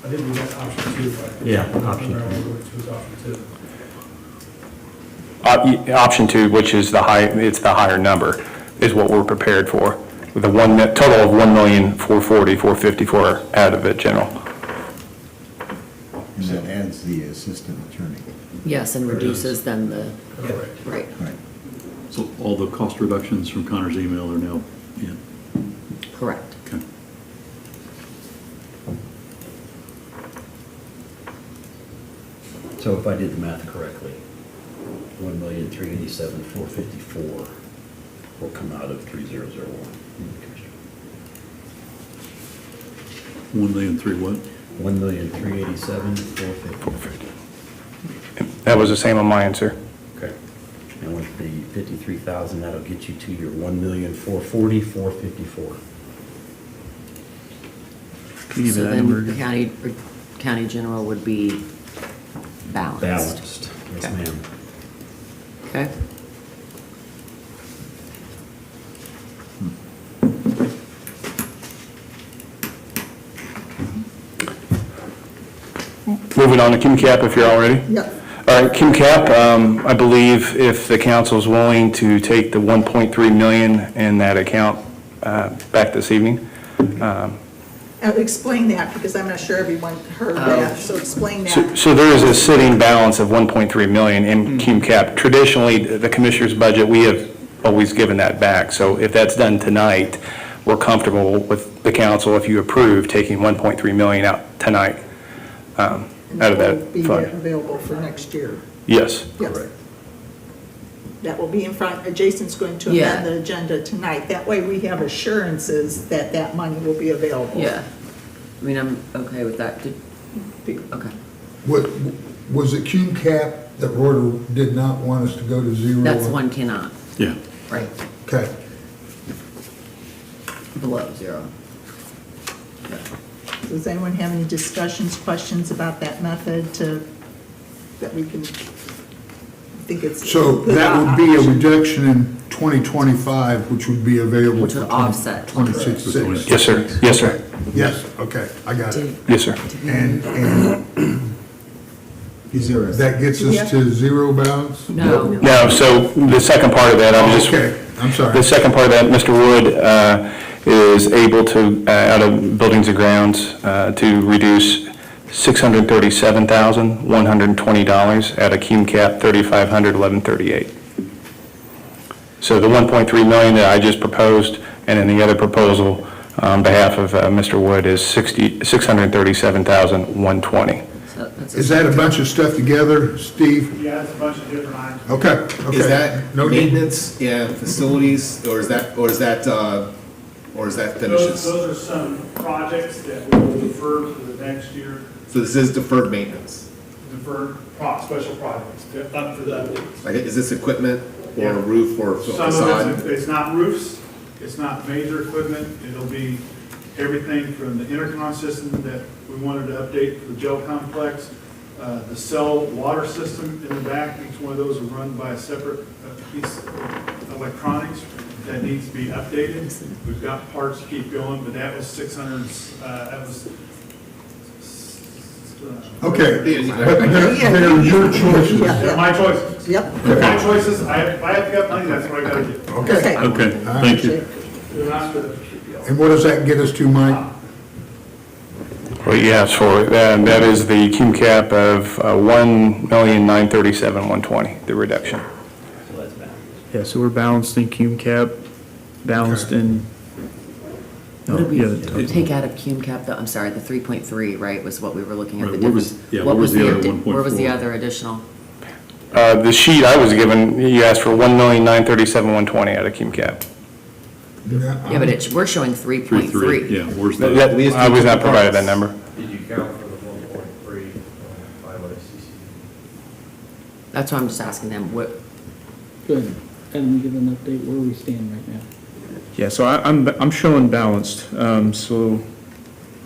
think we got option two. Right? Yeah, option two. Which was option two. Option two, which is the higher number, is what we're prepared for, with a total of $1,440,454 out of it general. and that adds the assistant attorney. Yes, and reduces then the, right. Right. So all the cost reductions from Connor's email are now in? Correct. Okay. So if I did the math correctly, 1,387,454 will come out of 3001. 1,000,003 what? 1,387,450. That was the same on my answer. Okay. And with the $153,000, that'll get you to your $1,440,454. Can you give me So that then number the again? county general would be balanced. Balanced, yes, Okay. ma'am. Okay? Moving on to QCAP if you're all ready. Yep. All right, QCAP, I believe if the council's willing to take the 1.3 million in that account back this evening. Explain that, because I'm not sure everyone heard that, so explain that. So there is a sitting balance of 1.3 million in QCAP. Traditionally, the commissioner's budget, we have always given that back. So if that's done tonight, we're comfortable with the council, if you approve, taking 1.3 million out tonight out of that Will be fund. available for next year. Yes. Yes. That will be in front, Jason's going to Yeah. amend the agenda tonight. That way we have assurances that that money will be available. Yeah. I mean, I'm okay with that. Okay. What, was it Cume Cap that Reuters did not want us to go to zero? That's one cannot, Yeah. right, Okay. below zero. Does anyone have any discussions, questions about that method that we can think it's? So that would be a reduction in 2025, which would be available Which for would offset. 26. Yes, sir. Yes, sir. Yes, okay, I got it. Yes, sir. And Zero. that gets us to zero balance? No. No, so the second part of that, I'm just. Okay, I'm sorry. The second part of that, Mr. Wood is able to, out of Buildings and Grounds, to reduce $637,120 at a Cume Cap $3,511.38. So the 1.3 million that I just proposed, and then the other proposal on behalf of Mr. Wood is $637,120. So that's Is that a bunch of stuff together, Steve? Yeah, it's a bunch of different items. Okay, okay. Is that No need. maintenance and facilities, or is that finishes? Those are some projects that we will defer to the next year, So this is deferred maintenance. deferred special projects, up to that. Like, is this equipment or Yeah. roof or Some facade? of it's not roofs, it's not major equipment, it'll be everything from the intercom system that we wanted to update for the jail complex, the cell water system in the back, each one of those are run by a separate piece of electronics that needs to be updated. We've got parts to keep going, but that was 600, that was. Okay, but Yeah, they're your choices. Yeah. They're my choices. Yep. They're my choices, if I have to get money, that's what I gotta do. Okay, Okay, thank you. They're not good. and what does that get us to, Mike? Well, yes, for, that is the Cume Cap of $1,937,120, the reduction. Yeah, so we're balanced in Cume Cap, balanced in. What did yeah, we take out of Cume Cap, though? I'm sorry, the 3.3, right, was what we were looking at, the Right, what was- difference. yeah, What what was the the other addi- 1.4? Where was the other additional? The sheet I was given, you asked for $1,937,120 out of Cume Cap. Yeah, but we're showing 3.3. Yeah, where's the? That, I was not provided that number. Did you count for the 1.3 by what CC? That's why I'm just asking them, what, Good. And give an update where we stand right now. Yeah, so I'm showing balanced, so,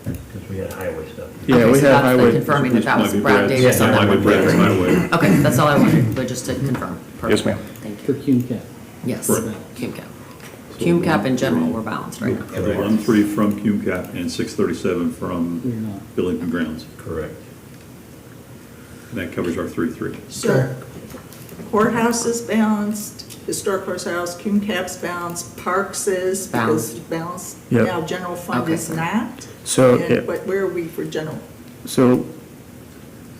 Because we had highway stuff. yeah, okay, we so have that's highway. confirming that that was Might be Brad Brad's- Davis on that that might be Brad's 1.3. highway. Okay, that's all I wanted, but just to confirm. Yes, ma'am. Thank For you. Cume Cap. Yes, Correct. Cume Cap. Cume Cap in general, we're balanced right now. So 1.3 from Cume Cap and 637 from We're not. Buildings and Grounds. Correct. And that covers our 3.3. So courthouse is balanced, historic courthouse, Cume Cap's balanced, parks is, because balanced. Yep. Now, general fund Okay. is not. So, And yeah. where are we for general? So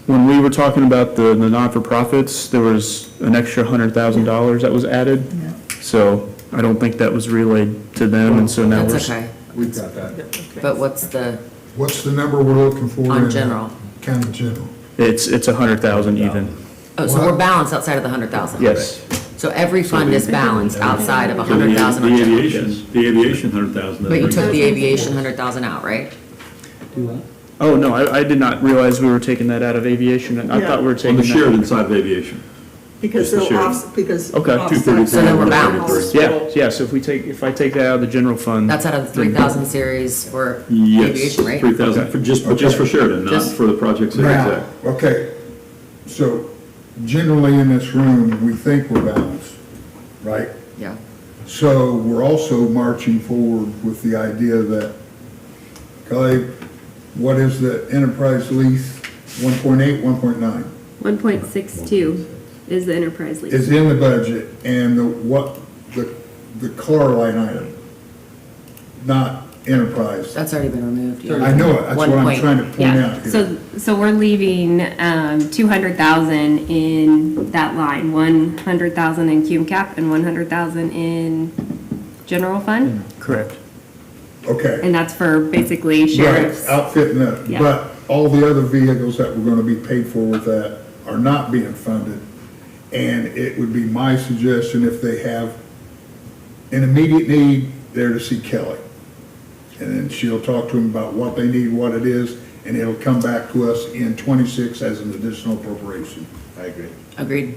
when we were talking about the not-for-profits, there was an extra $100,000 that was added. Yeah. So I don't think that was relayed to them, and so now we're. That's okay. We've got that. Okay. But what's the, What's the number we're looking for? On in general. County general. It's 100,000 even. oh, so we're balanced outside of the 100,000? Yes. So every fund is balanced outside of The 100,000 on general? aviation 100,000. But you took the aviation 100,000 out, right? Do what? Oh, no, I did not realize we were taking that out of aviation. I thought we were On taking the that. shared inside of aviation. because Just the they'll sheriff. because. Okay. offset 233. So then we're balanced. Yeah, so if I take that out of the general fund. That's out of the 3,000 series for Yes, aviation, right? 3,000, for just for Sheridan, not Just- for the projects that Now, exact. okay, so generally in this room, we think we're balanced, right? Yeah. So we're also marching forward with the idea that, Kelly, what is the enterprise lease? 1.8, 1.9 1.62 is the enterprise lease. is in the budget, and the car line item, not enterprise. That's already been removed. yeah. I know it, that's what I'm 1 trying to point Yeah, out here. so we're leaving 200,000 in that line, 100,000 in cume cap and 100,000 in general fund. Correct. Okay. And that's for basically sheriffs. Right, outfitting it, Yeah. but all the other vehicles that were gonna be paid for with that are not being funded. And it would be my suggestion, if they have an immediate need, there to see Kelly. And then she'll talk to them about what they need, what it is, and it'll come back to us in '26 as an additional appropriation. I agree. Agreed.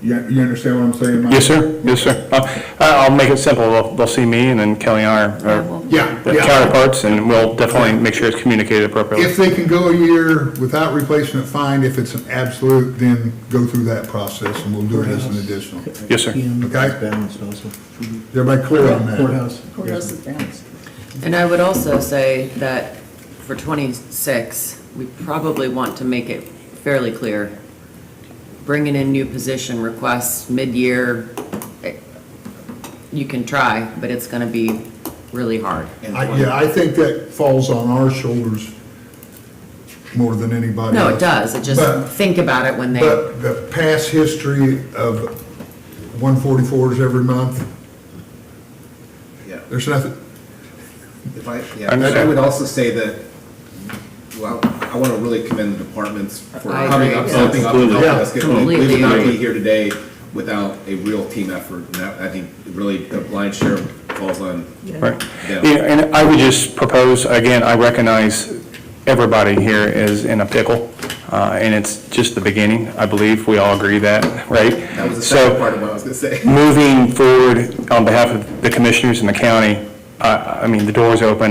You understand what I'm saying, Mike? Yes, sir, yes, sir. I'll make it simple, they'll see me, and then Kelly and I Yeah, are well- Yeah, the yeah. counterparts, and we'll definitely make sure it's communicated appropriately. If they can go a year without replacing it, fine. If it's an absolute, then go through that process, and we'll do it as an additional. Yes, sir. PM Okay. is balanced also. Is everybody clear on that? Courthouse. Courthouse is balanced. And I would also say that for '26, we probably want to make it fairly clear. Bringing in new position requests mid-year, you can try, but it's gonna be really hard. Yeah, I think that falls on our shoulders more than anybody else. No, it does, it just, But- think about it when they, But the past history of 144s every month, Yeah. there's nothing, If I would also say that, well, I want to really commend the departmts for I coming agree. up, stepping up and Completely. helping us get, we Completely would not agree. be here today without a real team effort. And that, I think, really, the blind share falls on Right. them. Yeah, and I would just propose, again, I recognize everybody here is in a pickle, and it's just the beginning. I believe we all agree that, right? That was the So, second part of what I was going to say. moving forward on behalf of the commissioners and the county, I mean, the door's open.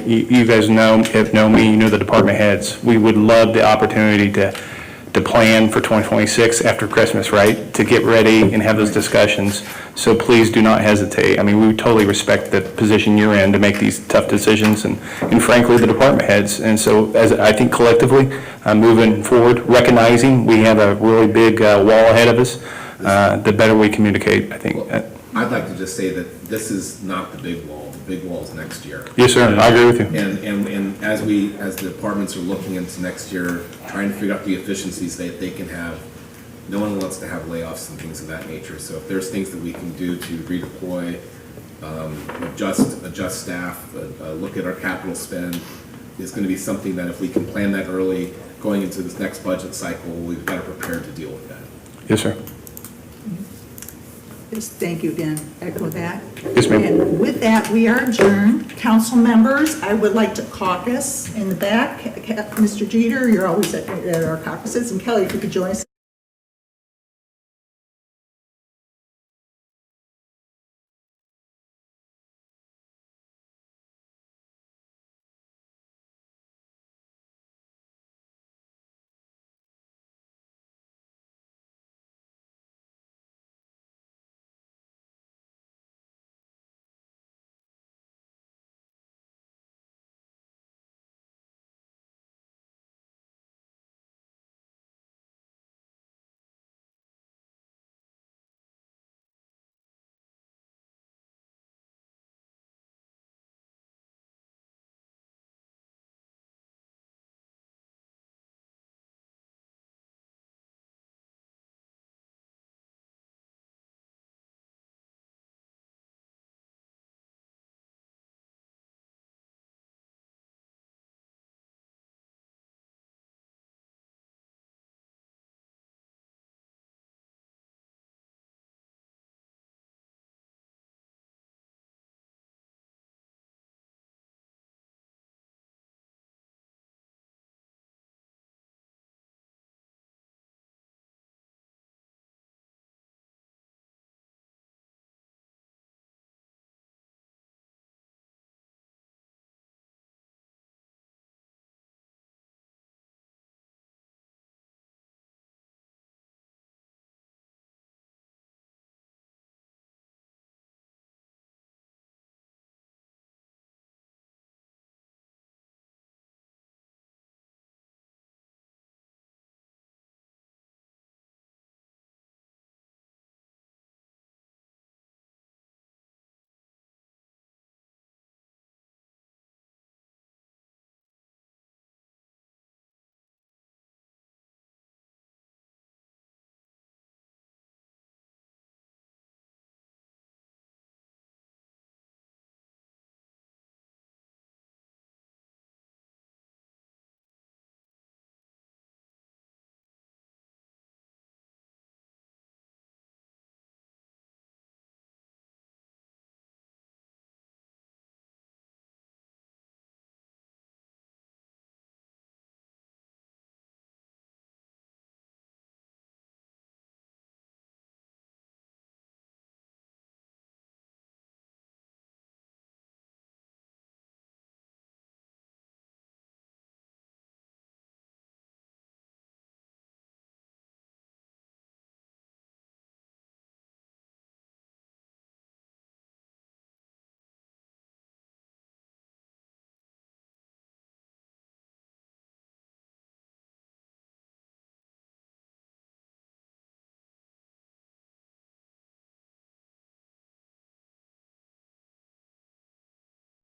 You guys know me, you know the department heads. We would love the opportunity to plan for 2026 after Christmas, right? To get ready and have those discussions. So please do not hesitate. I mean, we totally respect the position you're in to make these tough decisions, and frankly, the department heads. And so, as I think collectively, moving forward, recognizing we have a really big wall ahead of us, the better we communicate, I think. I'd like to just say that this is not the big wall. The big wall is next year. Yes, sir, I agree with you. And as the departments are looking into next year, trying to figure out the efficiencies that they can have, no one wants to have layoffs and things of that nature. So if there's things that we can do to redeploy, adjust staff, look at our capital spend, is going to be something that if we can plan that early, going into this next budget cycle, we've got to prepare to deal with that. Yes, sir. Yes, thank you again, echo that. Yes, ma'am. And with that, we are adjourned. Council members, I would like to caucus in the back. Mr. Jeter, you're always at our caucuses, and Kelly, if you could join us.